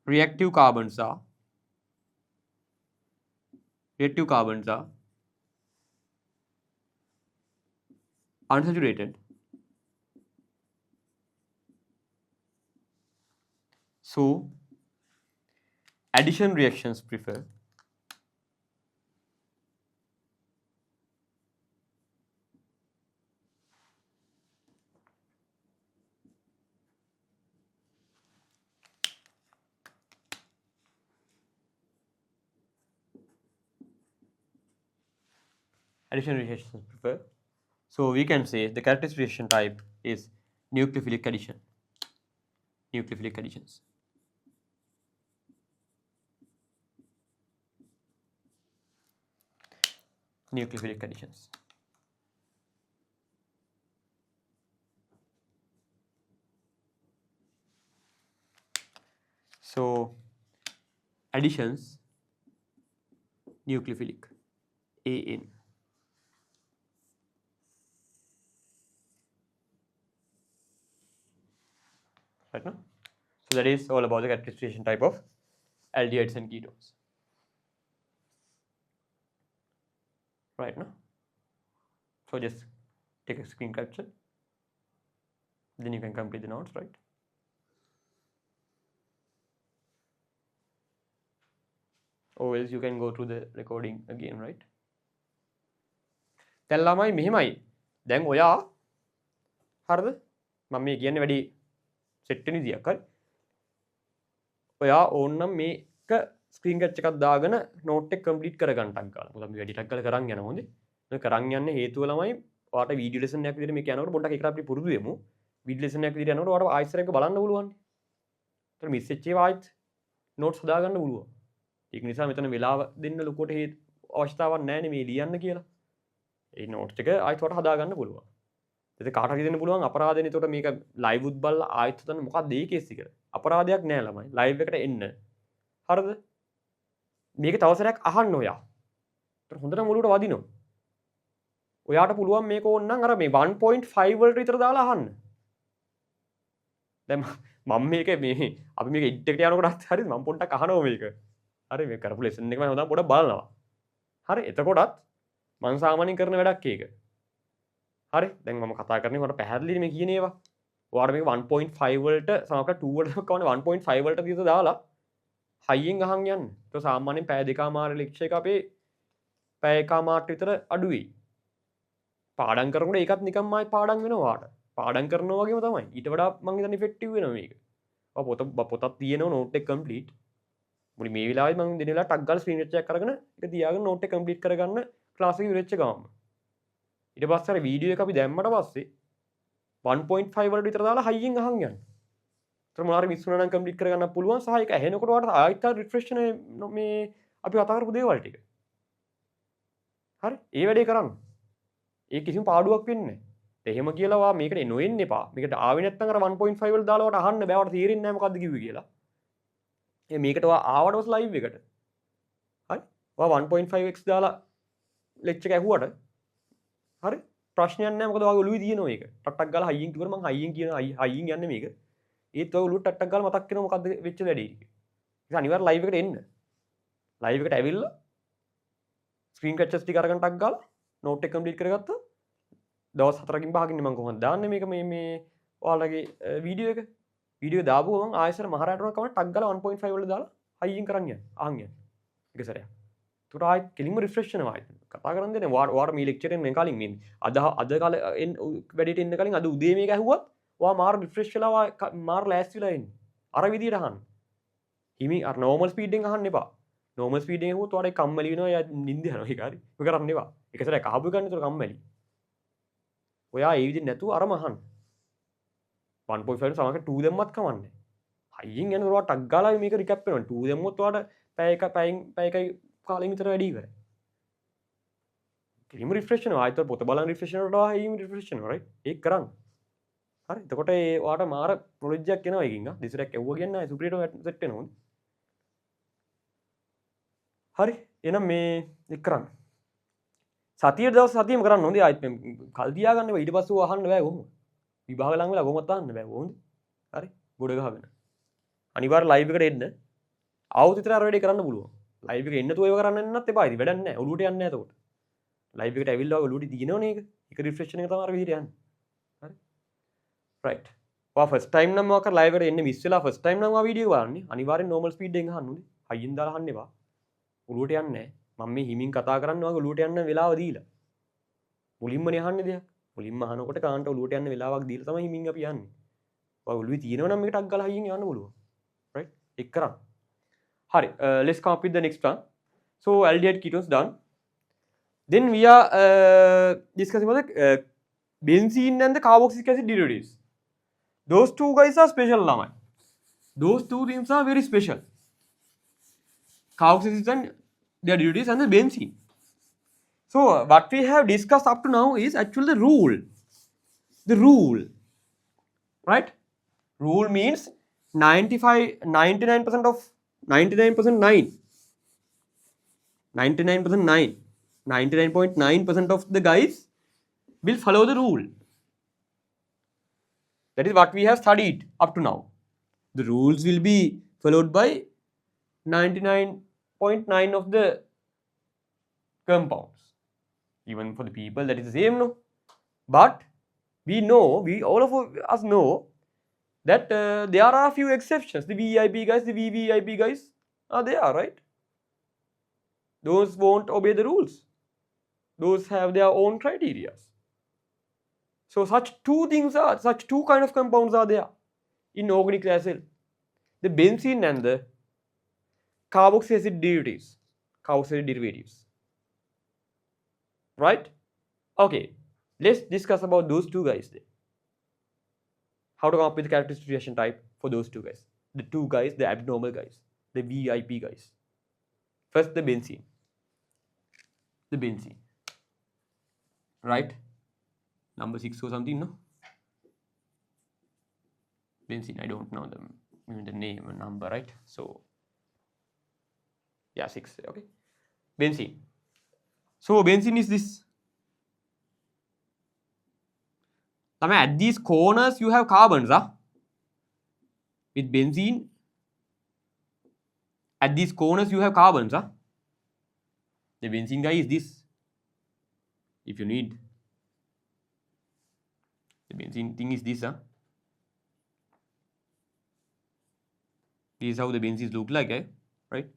reactive carbons are unsaturated. So addition reactions prefer addition reactions prefer. So we can say the characteristic reaction type is nucleophilic addition. Nucleophilic additions. Nucleophilic additions. So additions nucleophilic AN. Right now. So that is all about the characteristic reaction type of aldehydes and ketones. Right now. So just take a screen capture. Then you can complete the notes, right? Or else you can go through the recording again, right? දැන් ළමයි මෙහෙමයි. දැන් ඔයා හරිද? මම මේ කියන්නේ වැඩි සෙට් වෙන විදියක් හරි. ඔයා ඕනනම් මේක ස්ක්‍රීන් කැච් එකක් දාගෙන නෝට් එක කම්ප්ලීට් කරගන්න ටක් ගාලා. මොකද අපි වැඩි ටක් ගාලා කරන් යනවා හොඳේ. ඒක කරන් යන්න හේතුව ළමයි ඔයාට වීඩියෝ ලෙසන් එකක් විදිහට මේක යනකොට පොඩ්ඩක් ඒකට අපි පුරුදු වෙමු. වීඩියෝ ලෙසන් එකක් විදිහට යනකොට ඔයාට ආයෙත් එක බලන්න පුළුවන්. ඒතර මිස් වෙච්ච ඒවා ආයෙත් නෝට්ස් හදාගන්න පුළුවන්. ඒක නිසා මෙතන වෙලාව දෙන්න ලොකුට අවශ්‍යතාවක් නැහැ නේ මේ ලියන්න කියලා. ඒ නෝට්ස් එක ආයෙත් ඔයාලට හදාගන්න පුළුවන්. ඒක කාට හරි දෙන්න පුළුවන් අපරාධෙනේ. එතකොට මේක ලයිව් උත් බලලා ආයෙත් හදන්න මොකක්ද ඒ කේස් එක. අපරාධයක් නෑ ළමයි. ලයිව් එකට එන්න. හරිද? මේක තව සැරයක් අහන්න ඔයා. ඒතර හොඳටම ඔලුවට වදිනවා. ඔයාට පුළුවන් මේක ඕනනම් අර මේ 1.5 වලට විතර දාලා අහන්න. දැන් මම මේක මේ අපි මේක එඩිට් එකට යනකොටත් හරිද මම පොඩ්ඩක් අහනවා මේක. හරි මේ කරපු ලෙසන් එක මම හොඳට පොඩ්ඩක් බලනවා. හරි එතකොටත් මම සාමාන්‍යයෙන් කරන වැඩක් ඒක. හරි දැන් මම කතා කරන්නේ මට පැහැදිලිද මේ කියන ඒවා. ඔයාලා මේක 1.5 වලට සමහරවිට 2 වලට කවන්නේ 1.5 වලට විතර දාලා හයියෙන් අහන් යන්න. ඒක සාමාන්‍යයෙන් පැය දෙකමාර ලෙක්චර් එක අපේ පැය එකමාරට විතර අඩු වෙයි. පාඩම් කරනකොට ඒකත් නිකම්ම ආයි පාඩම් වෙනවා ඔයාට. පාඩම් කරනවා වගේම තමයි. ඊට වඩා මම හිතන්නේ ඉෆෙක්ටිව් වෙනවා මේක. පොතක් තියෙනවා නෝට් එක කම්ප්ලීට්. මුලි මේ වෙලාවේ මම දෙන වෙලාවට ටක් ගාලා ස්ක්‍රීන් රෙකෝඩ් එකක් අරගෙන ඒක තියාගෙන නෝට් එක කම්ප්ලීට් කරගන්න ක්ලාස් එක ඉවරෙච්ච ගමන්. ඊට පස්සේ අර වීඩියෝ එක අපි දැම්මට පස්සේ 1.5 වලට විතර දාලා හයියෙන් අහන් යන්න. ඒතර මොනාරි මිස් වුණා නම් කම්ප්ලීට් කරගන්න පුළුවන්. සහ ඒක ඇහෙනකොට ඔයාලට ආයෙත් රිෆ්‍රෙෂ් වෙන මේ අපි කතා කරපු දේවල් ටික. හරි? ඒ වැඩේ කරන්න. ඒ කිසිම පාඩුවක් වෙන්නේ නැහැ. එහෙම කියලා වා මේකට නොෙන්න එපා. මේකට ආවේ නැත්නම් අර 1.5 වල දාලා වට අහන්න බෑ. වට තේරෙන්නේ නැහැ මොකද්ද කිව්වේ කියලා. මේකට වා ආවට පස්සේ ලයිව් එකට. හරි? වා 1.5x දාලා ලෙක්චර් එක ඇහුවට හරි ප්‍රශ්නයක් නැහැ. මොකද ඔයාගේ ඔළුවේ තියෙනවා මේක. ටට්ටක් ගාලා හයියෙන් කිව්වම මං හයියෙන් කියන හයියෙන් යන්නේ මේක. ඒත් ඔය ඔළුවට ටට්ටක් ගාලා මතක් වෙනවා මොකද්ද වෙච්ච වැඩේ ටික. ඒක අනිවාර්ය ලයිව් එකට එන්න. ලයිව් එකට ඇවිල්ලා ස්ක්‍රීන් කැප්චර්ස් ටික අරගෙන ටක් ගාලා නෝට් එක කම්ප්ලීට් කරගත්තා. දවස් 4කින් 5කින් මම කොහොමද දාන්නේ මේක මේ ඔයාලගේ වීඩියෝ එක. වීඩියෝ දාපුව මම ආයෙසර මහරයට උනන කම ටක් ගාලා 1.5 වල දාලා හයියෙන් කරන් යන්න. අහන් යන්න. එක සැරයක්. ඒකට ආයෙත් කෙලින්ම රිෆ්‍රෙෂ් වෙනවා ආයෙත්. කතා කරන් දෙන්නේ ඔයාලා මේ ලෙක්චර් එකෙන් කලින් මේ අද කාලේ වැඩේට එන්න කලින් අද උදේ මේක ඇහුවත් ඔයා මාර රිෆ්‍රෙෂ් වෙලා මාර ලෑස්ති වෙලා එන්නේ. අර විදියට අහන්න. හිමි අර නෝමල් ස්පීඩ් එකෙන් අහන්න එපා. නෝමල් ස්පීඩ් එකෙන් ඇහුවොත් ඔයාලා කම්මැලි වෙනවා. එයා නිින්ද යනවා ඒක හරි. ඒක කරන්න එපා. එක සැරයක් අහපු ගන්න ඒතර කම්මැලි. ඔයා ඒ විදිහට නැතුව අරම අහන්න. 1.5 සමහරක 2 දැම්මත් කමන්නේ. හයියෙන් යන ඔයාලා ටක් ගාලා මේක රිකැප් වෙනවා. 2 දැම්මොත් ඔයාලට පැය එකයි කාලෙන් විතර වැඩි ඉවරයි. කෙලිම රිෆ්‍රෙෂ් වෙනවා. ආයෙත් පොත බලන් රිෆ්‍රෙෂ් වෙනකොට ඔයා හයියෙන් රිෆ්‍රෙෂ් වෙනවා රයිට්. ඒක කරන්න. හරි. එතකොට ඒ ඔයාලට මාර නොලෙජ් එකක් එනවා ඒකින්. දෙසරයක් ඇව්වා කියන්නේ නැහැ. සුපිරියට සෙට් වෙනවා. හරි. එහෙනම් මේ එක් කරන්න. සතිය දවස් සතියම කරන්න හොඳයි. ආයෙත් කල් තියාගන්න බෑ. ඊට පස්සේ ඔය අහන්න බෑ කොහොම. විභාග ලඟ වෙලා කොහොමද අහන්න බෑ කොහොමද? හරි. ගොඩ ගහගෙන. අනිවාර්ය ලයිව් එකට එන්න. ආවුත් විතර අර වැඩේ කරන්න පුළුවන්. ලයිව් එකට එන්න තෝ ඒව කරන්න යන්නත් එපා. ඉතින් වැඩක් නැහැ. ඔලුවට යන්නේ නැහැ එතකොට. ලයිව් එකට ඇවිල්ලා ඔලුවට දිනනවනේ ඒක. ඒක රිෆ්‍රෙෂ් එක තමයි අර විදිහට යන්නේ. හරි. රයිට්. ඔයා ෆස්ට් ටයිම් නම් මොකක් ලයිව් එකට එන්නේ මිස් වෙලා ෆස්ට් ටයිම් නම් ඔයා වීඩියෝ බලන්නේ. අනිවාර්යෙන් නෝමල් ස්පීඩ් එකෙන් අහන්න ඕනේ. හයියෙන් දාලා අහන්න එපා. ඔලුවට යන්නේ නැහැ. මම මේ හිමින් කතා කරන්න වගේ ඔලුවට යන්න වෙලාව දීලා. මුලින්මනේ අහන්නේ දෙයක්. මුලින්ම අහනකොට කාන්ට ඔලුවට යන්න වෙලාවක් දීලා තමයි හිමින් අපි යන්නේ. ඔය ඔලුවේ තියෙනවා නම් මේක ටක් ගාලා හයියෙන් යන්න පුළුවන්. right? එක් කරන්න. Hari, let's come up with the next one. So aldehyde ketones done. Then we are discussing about the benzene and the carboxylic acid derivatives. Those two guys are special now. Those two things are very special. Carboxylic acid and their derivatives and the benzene. So what we have discussed up to now is actually the rule. The rule, right? Rule means 99% of 99.9% of the guys will follow the rule. That is what we have studied up to now. The rules will be followed by 99.9 of the compounds. Even for the people that is the same, no? But we know, all of us know that there are a few exceptions. The VIP guys, the VVIP guys are there, right? Those won't obey the rules. Those have their own criteria. So such two kind of compounds are there in organic acid. The benzene and the carboxylic acid derivatives. Right? Okay. Let's discuss about those two guys then. How to come up with the characteristic reaction type for those two guys. The two guys, the abnormal guys, the VIP guys. First, the benzene. The benzene. Right? Number 6 or something, no? Benzene, I don't know the name and number, right? So, yeah, 6, okay. Benzene. So, benzene is this. At these corners you have carbons, with benzene. At these corners you have carbons, The benzene guy is this. If you need, the benzene thing is this, This is how the benzenes look like, right?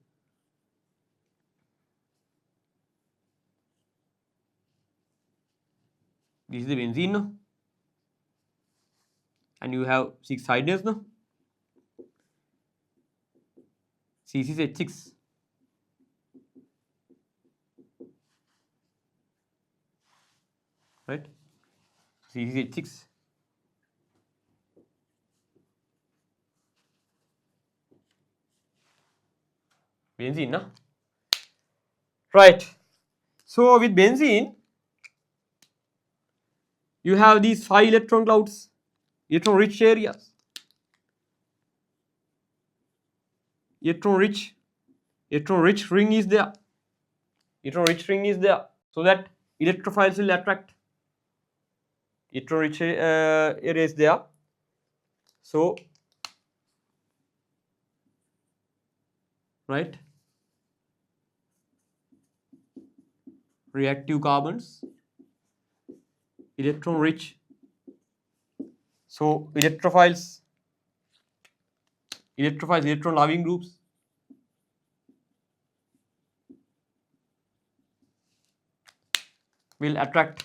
This is the benzene, no? And you have 6 hydrogens, no? C6H6. Right? C6H6. Benzene, no? Right. So with benzene, you have these 5 electron clouds, electron rich areas. Electron rich ring is there. Electron rich ring is there. So that electrophiles will attract. Electron rich area is there. So, right? Reactive carbons, electron rich. So electrophiles, electron loving groups. Will attract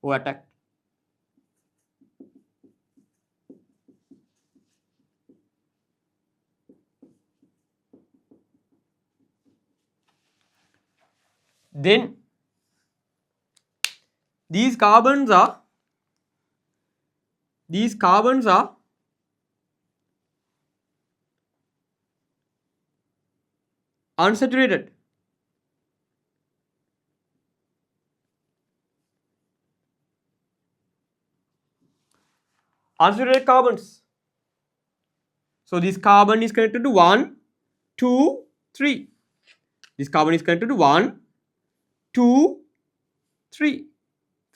or attack. Then these carbons are unsaturated. Unsaturated carbons. So this carbon is connected to 1, 2, 3. This carbon is connected to 1, 2, 3.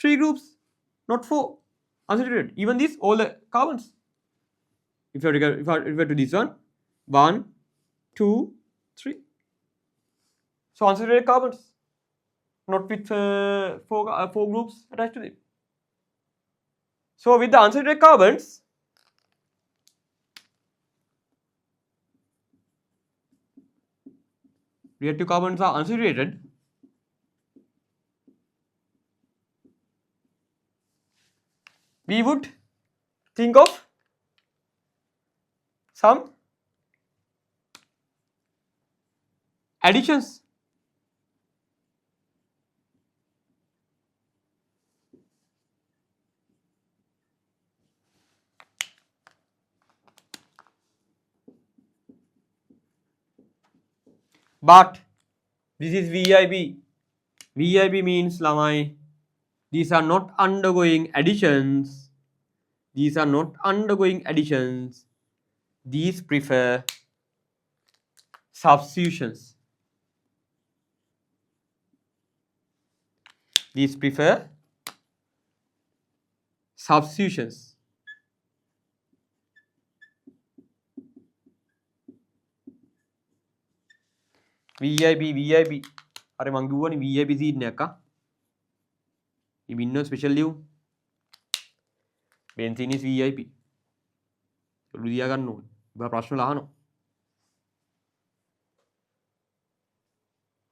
3 groups, not 4. Unsaturated. Even this, all the carbons. If you refer to this one, 1, 2, 3. So unsaturated carbons, not with 4 groups attached to them. So with the unsaturated carbons, reactive carbons are unsaturated, we would think of some additions. But this is VIB. VIB means lamai, these are not undergoing additions. These are not undergoing additions. These prefer substitutions. These prefer substitutions. VIB. අර මං කිව්වනේ VIB seed එකක්. මේ ඉන්න special ලියු. benzene is VIB. ඔලු දියා ගන්න ඕනේ. ඔබ ප්‍රශ්න අහනවා.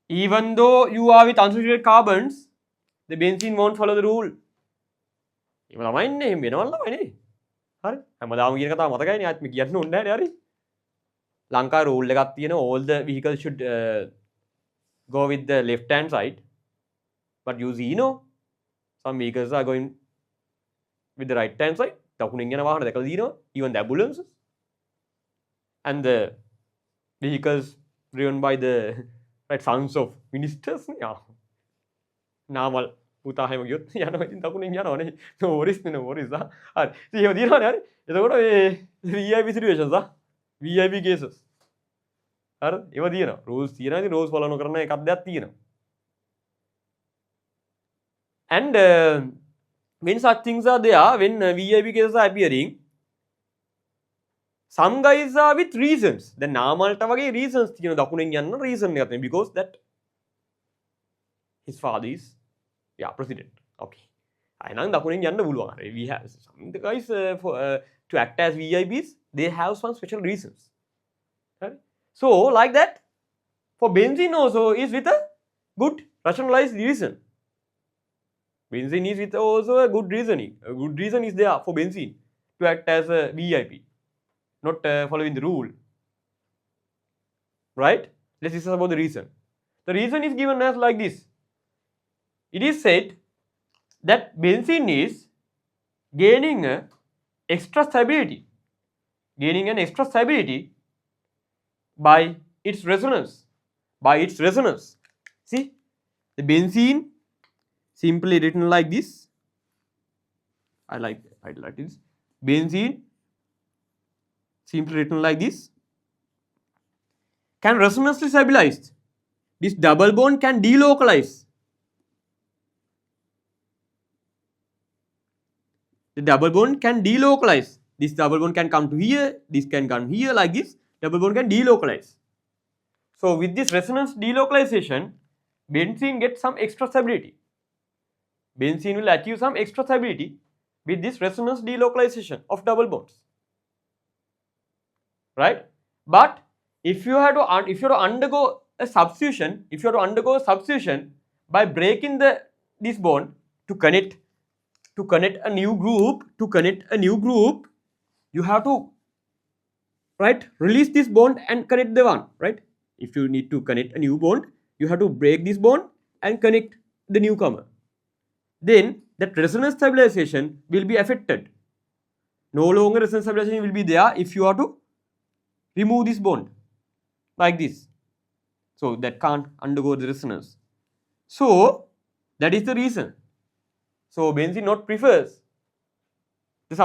Even though you are with unsaturated carbons, the benzene won't follow the rule. ඒව ළමයි ඉන්නේ එහෙම වෙනවල් ළමයි නේ. හරි. හැමදාම කියන කතාව මතකයිනේ. ආත් මේ කියන්න ඕනේ නැහැ නේ. හරි. ලංකාවේ රූල් එකක් තියෙනවා, all the vehicles should go with the left hand side, but you see, some vehicles are going with the right hand side. දකුණෙන් යන වාහන දැකලා දිනනවා, even the ambulances and the vehicles driven by the right sons of ministers. Namal පුතා හැම ගියොත් යනවා, ඉතින් දකුණෙන් යනවා නේ. no worries. හරි. ඉතින් එහෙම දිනවනේ. හරි. එතකොට මේ VIP situations VIP cases. හරි. ඒව තියෙනවා. rules තියෙනවා. ඉතින් rules follow කරන එකක් දෙයක් තියෙනවා. And when such things are there, when VIP cases are appearing, some guys are with reasons. දැන් නාමල්ට වගේ reasons තියෙනවා. දකුණෙන් යන්න reason එකක් තියෙනවා. because that his father is president. Okay. අයනම් දකුණෙන් යන්න පුළුවන්. We have some guys to act as VIPs, they have some special reasons. Right? So like that, for benzene also is with a good rationalized reason. Benzene is with also a good reasoning. A good reason is there for benzene to act as a VIP, not following the rule. Right? Let's discuss about the reason. The reason is given as like this. It is said that benzene is gaining an extra stability by its resonance. See, the benzene simply written like this. I like this. Benzene simply written like this can resonantly stabilize. This double bond can delocalize. The double bond can delocalize. This double bond can come to here, this can come here like this. Double bond can delocalize. So with this resonance delocalization, benzene gets some extra stability. Benzene will achieve some extra stability with this resonance delocalization of double bonds. Right? But if you have to undergo a substitution, by breaking this bond to connect a new group, you have to release this bond and connect the one. Right? If you need to connect a new bond, you have to break this bond and connect the newcomer. Then that resonance stabilization will be affected. No longer resonance stabilization will be there if you are to remove this bond like this. So that can't undergo the resonance. So that is the reason. So benzene not prefers the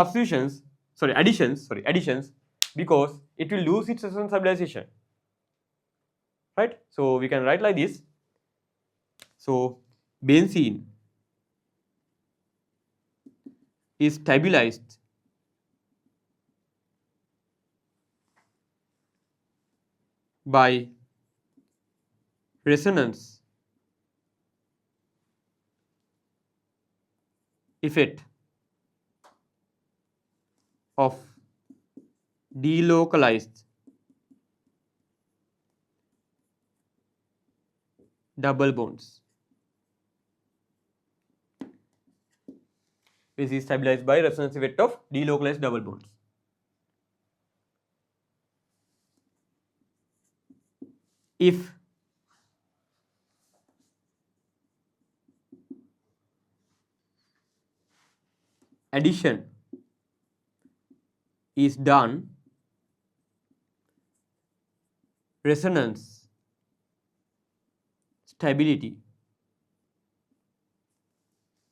additions because it will lose its resonance stabilization. Right? So we can write like this. So benzene is stabilized by resonance effect of delocalized double bonds. This is stabilized by resonance effect of delocalized double bonds. If addition is done, resonance stability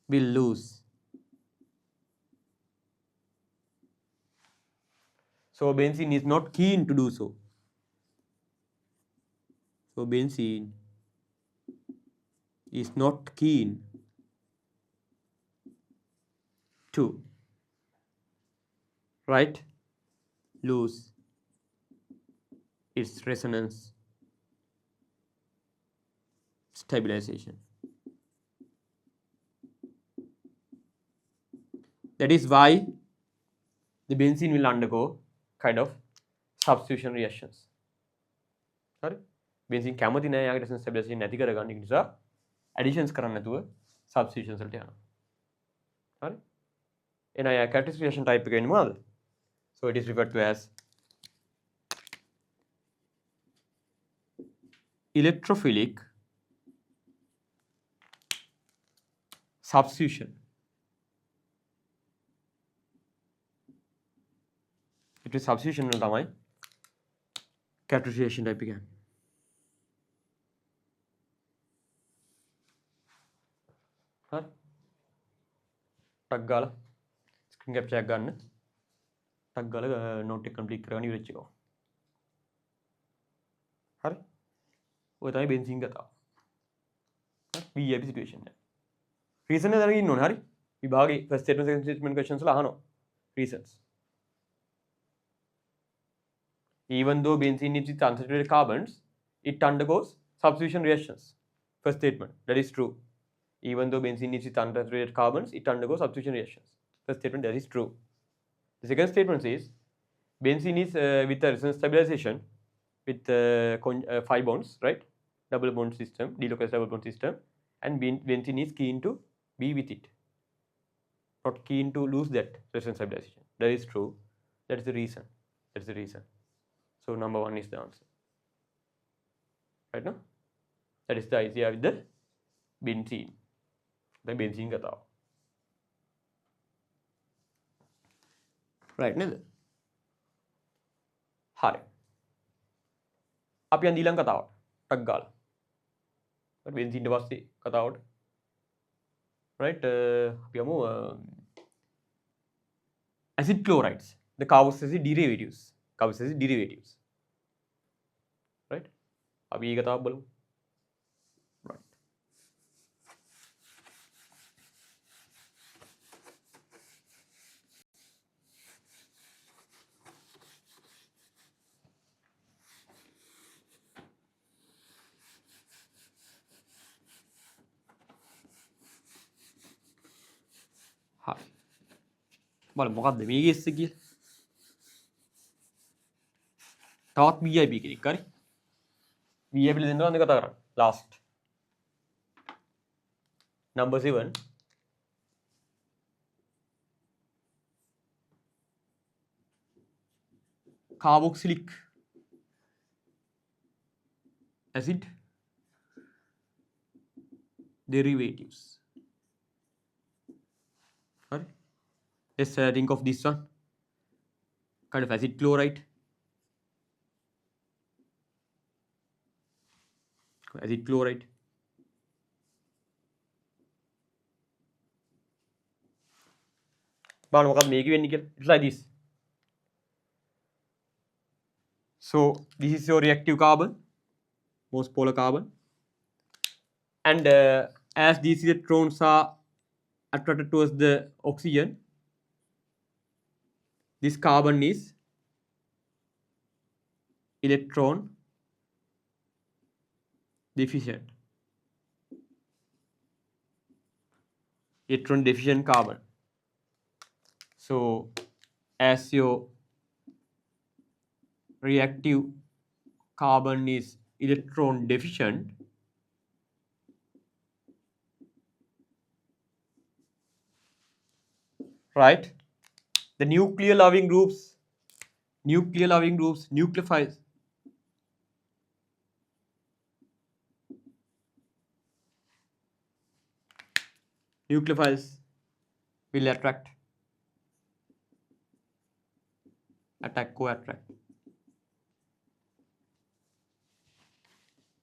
will lose. So benzene is not keen to do so. So benzene is not keen to lose its resonance stabilization. That is why the benzene will undergo kind of substitution reactions. Sorry, benzene කැමති නෑ යාගේ resonance stabilization නැති කරගන්න. ඒ නිසා additions කරන්න නැතුව substitutions වලට යනවා. හරි. එහෙනම් යා characteristic reaction type එක වෙන්නේ මොනවද? So it is referred to as electrophilic substitution. It is substitution වල තමයි characteristic reaction type එක යන්නේ. හරි. ටක් ගාලා screen capture එකක් ගන්න. ටක් ගාලා note එක complete කරගන්න ඉවරෙච්ච එක. හරි. ඔය තමයි benzene කතාව. හරි. VIP situation එක. reason එක දැනගෙන ඉන්න ඕනේ. හරි. විභාගේ first statement second statement questions වල අහනවා. reasons. Even though benzene is with unsaturated carbons, it undergoes substitution reactions. First statement, that is true. Even though benzene is with unsaturated carbons, it undergoes substitution reactions. First statement, that is true. The second statement says benzene is with a resonance stabilization with 5 bonds, right? Double bond system, delocalized double bond system, and benzene is keen to be with it, not keen to lose that resonance stabilization. That is true. That is the reason. That is the reason. So number 1 is the answer. Right now? That is the idea with the benzene. The benzene කතාව. Right නේද? හරි. අපි යන් ඊළඟ කතාවට. ටක් ගාලා. බෙන්සීන් ඊට පස්සේ කතාවට. Right? අපි යමු acid chlorides. The carboxylic derivatives. Carboxylic derivatives. Right? අපි ඒ කතාව බලමු. Right. හරි. බලමු මොකක්ද මේ ගේස් එක කියලා. තවත් VIP කෙනෙක් හරි. VIP දෙන්නවා අද කතා කරන්නේ. Last. Number 7. Carboxylic acid derivatives. Right? Let's think of this one. Kind of acid chloride. Acid chloride. බලන්න මොකක්ද මේක වෙන්නේ කියලා. It's like this. So this is your reactive carbon, most polar carbon, and as these electrons are attracted towards the oxygen, this carbon is electron deficient. Electron deficient carbon. So as your reactive carbon is electron deficient, right? The nuclear loving groups, nucleophiles. Nucleophiles will co-attract.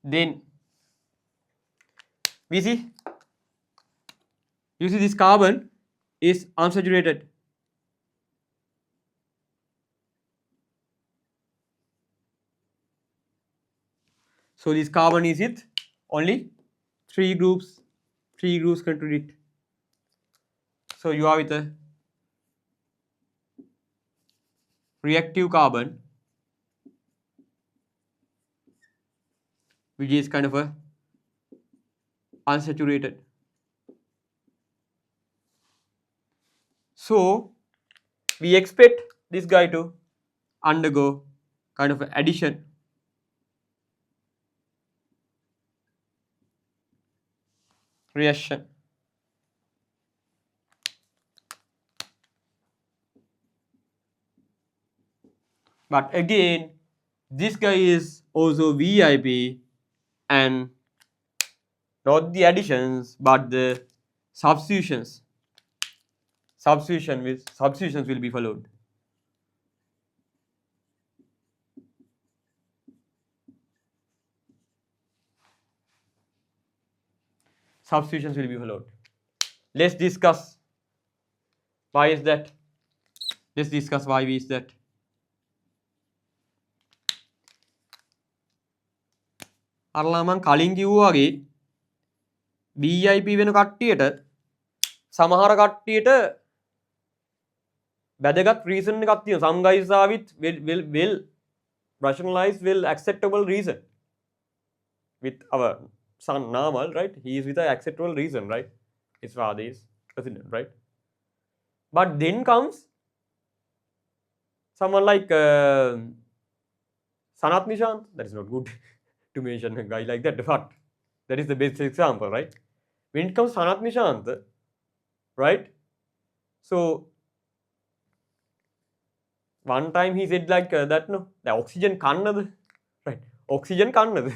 Then we see, you see this carbon is unsaturated. So this carbon is with only three groups contribute. So you are with a reactive carbon, which is kind of a unsaturated. So we expect this guy to undergo kind of addition, reaction. But again, this guy is also VIP, and not the additions but the substitutions. Substitutions will be followed. Substitutions will be followed. Let's discuss why is that. Let's discuss why is that. අරලා මං කලින් කිව්වා වගේ BIP වෙන කට්ටියට සමහර කට්ටියට වැදගත් reason එකක් තියෙනවා. Some guys are with will rationalize, will acceptable reason with our son Namal, right? He is with an acceptable reason, right? His father is president, right? But then comes someone like Sanat Nishant. That is not good to mention a guy like that, but that is the best example, right? When it comes Sanat Nishant, right? So one time he said like that, no, the oxygen kannada, right? Oxygen kannada.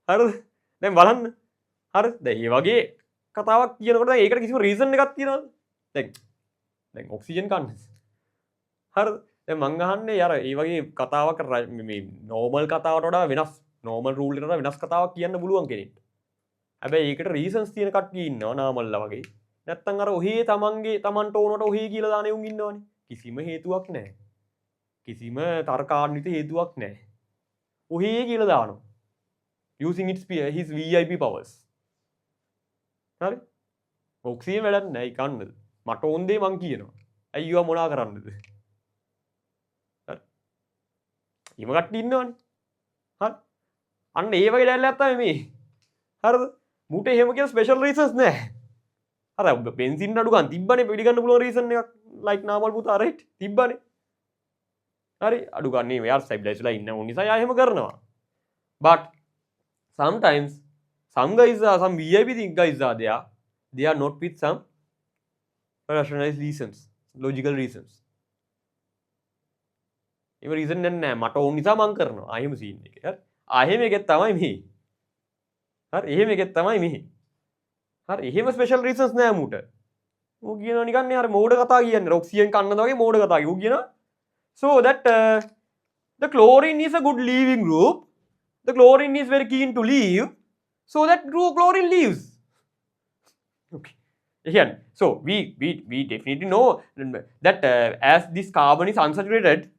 හරිද? දැන් බලන්න. හරිද? දැන් මේ වගේ කතාවක් කියනකොට දැන් ඒකට කිසිම රීසන් එකක් තියනවද? දැන් ඔක්සිජන් කන්නේ. හරිද? දැන් මං අහන්නේ යාර මේ වගේ කතාවක් මේ නෝමල් කතාවට වඩා වෙනස්, නෝමල් රූල් එකට වඩා වෙනස් කතාවක් කියන්න පුළුවන් කෙනෙක්. හැබැයි ඒකට රීසන්ස් තියෙන කට්ටිය ඉන්නවා නාමල්ලා වගේ. නැත්තම් අර ඔහේ තමන්ට ඕනට ඔහේ කියලා දාන උන් ඉන්නවනේ. කිසිම හේතුවක් නැහැ. කිසිම තර්කාන්විත හේතුවක් නැහැ. ඔහේ කියලා දානවා. Using his VIP powers. හරි? ඔක්සිජන් වැඩක් නැහැ කන්නද? මට ඕන දේ මං කියනවා. ඇයි ඊවා මොනා කරන්නද? හරි. ඊම කට්ටිය ඉන්නවනේ. හරි. අන්න ඒ වගේ දැල්ලක් තමයි මේ. හරිද? මුට එහෙම කියන ස්පෙෂල් රීසන්ස් නැහැ. අර බෙන්සින් අඩු ගන්න තිබ්බනේ පිළිගන්න පුළුවන් රීසන් එකක් like normal පුතා right තිබ්බනේ. හරි අඩු ගන්න මේ යාර ස්ටැබිලයිසර්ලා ඉන්න ඕන නිසා යා එහෙම කරනවා. But sometimes some VIP guys are there. They are not with some rationalized reasons, logical reasons. A reason නැහැ මට ඕන නිසා මං කරනවා. ආයෙම සීන් එක. හරි. ආයෙම එකක් තමයි මේ. හරි එහෙම එකක් තමයි මේ. හරි එහෙම ස්පෙෂල් රීසන්ස් නෑ මූට. ඌ කියනවා නිකන් නේ හරි මෝඩ කතා කියන්නේ. ඔක්සිජන් කන්නද වගේ මෝඩ කතා කියනවා. ඌ කියනවා so that the chlorine is a good leaving group. The chlorine is very keen to leave, so that chlorine leaves. Okay. Again, so we definitely know that as this carbon is unsaturated,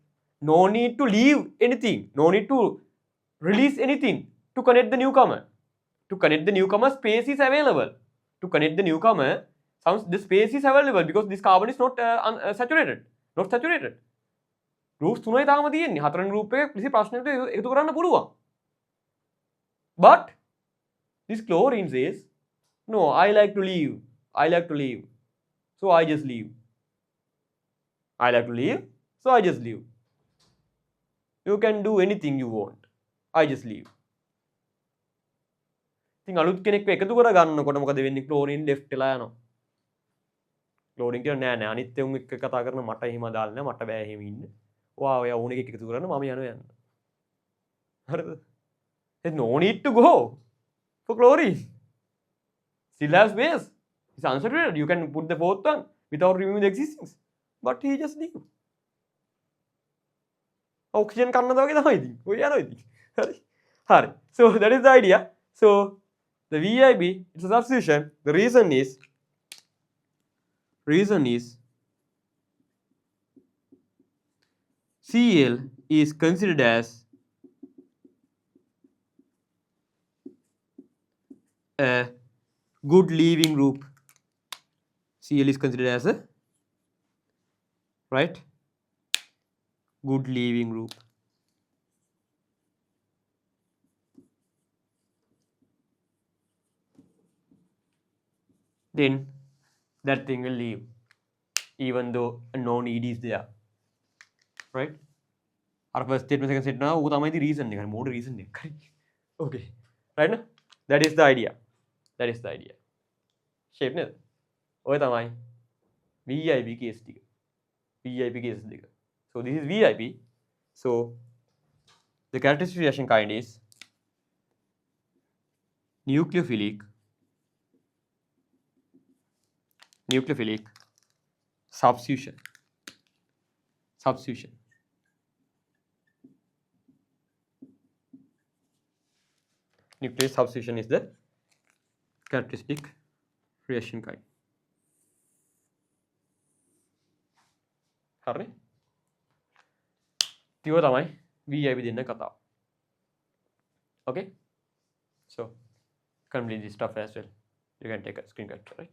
no need to leave anything, no need to release anything to connect the newcomer. To connect the newcomer, space is available. To connect the newcomer, the space is available because this carbon is not saturated. Not saturated. Groups තුනයි තාම තියෙන්නේ. හතරවෙනි group එක කිසි ප්‍රශ්නයකට එකතු කරන්න පුළුවන්. But this chlorine says, no, I like to leave. I like to leave. So I just leave. I like to leave. So I just leave. You can do anything you want. I just leave. ඉතින් අලුත් කෙනෙක්ව එකතු කර ගන්නකොට මොකද වෙන්නේ? Chlorine left වෙලා යනවා. ක්ලෝරින් කියන නෑ නෑ අනිත් උන් එක්ක කතා කරන මට එහෙම දාලා නෑ මට බෑ එහෙම ඉන්න. ඔයා ඔයා ඕන එකක් එකතු කරන්න මම යනවා. හරිද? There's no need to go for chlorine. Still has space. It's unsaturated. You can put the fourth one without removing the existing. But he just leave. Oxygen ගන්නද වගේ තමයි ඉතින්. ඔය යනවා ඉතින්. හරි. හරි. So that is the idea. So the VIB it's a substitution. The reason is Cl is considered as a good leaving group. Cl is considered as a good leaving group. Then that thing will leave even though a non-ED is there. Right? Our first statement, second statement now, वो तमाही reason नहीं more reason नहीं okay, right ना? That is the idea. Shape ने वो तमाही VIB case दिगा. So this is VIB. So the characteristic reaction kind is nucleophilic substitution. Nuclear substitution is the characteristic reaction kind. හරි. තියව තමයි VIB දෙන්න කතාව. Okay? So complete this stuff as well. You can take a screen capture, right?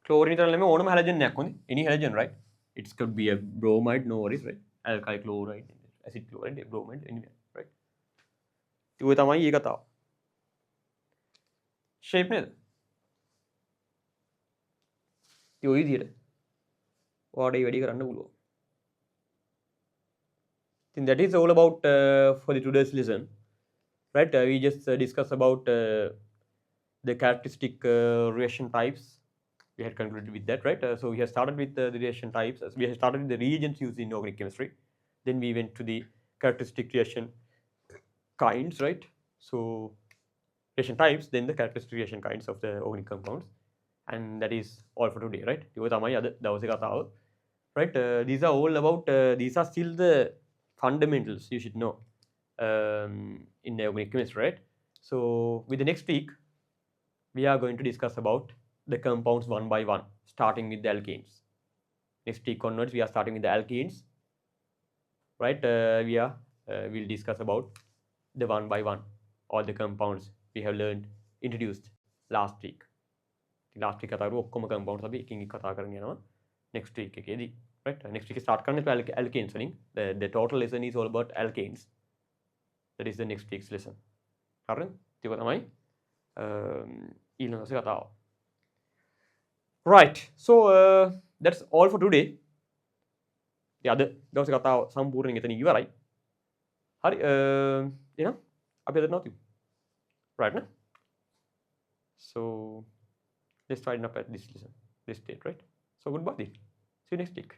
Chlorine is ඕනම halogen එකක් හොඳයි. Any halogen, right? It could be a bromide, no worries, right? Alkyl chloride, acid chloride, bromide, anywhere, right? ඔය තමයි ඒ කතාව. shape නේද? ඒ ඔය විදියට. ඔයාට ඒ වැඩි කරන්න පුළුවන්. Then that is all about for the today's lesson, right? We just discussed about the characteristic reaction types. We had concluded with that, right? So we have started with the reaction types. We have started with the reagents used in organic chemistry. Then we went to the characteristic reaction kinds, right? So reaction types, then the characteristic reaction kinds of the organic compounds, and that is all for today, right? Right? These are all about. These are still the fundamentals you should know in the organic chemistry, right? So with the next week, we are going to discuss about the compounds one by one, starting with the alkenes. Next week onwards, we are starting with the alkenes, right? We'll discuss about the one by one, all the compounds we have learned, introduced last week. Last week කතා කරු ඔක්කොම compounds අපි එකින් එක කතා කරගෙන යනවා next week එකේදී, right? Next week start කරන්නේ alkenes වලින්. The total lesson is all about alkenes. That is the next week's lesson. හරිද? ඒක තමයි ඊළඟ දවසේ කතාව. Right, so that's all for today. අද දවසේ කතාව සම්පූර්ණයෙන් එතන ඉවරයි. හරි එහෙනම් අපි අද නවතිමු. Right now? So let's tighten up at this lesson, this date, right? So goodbye. See you next week.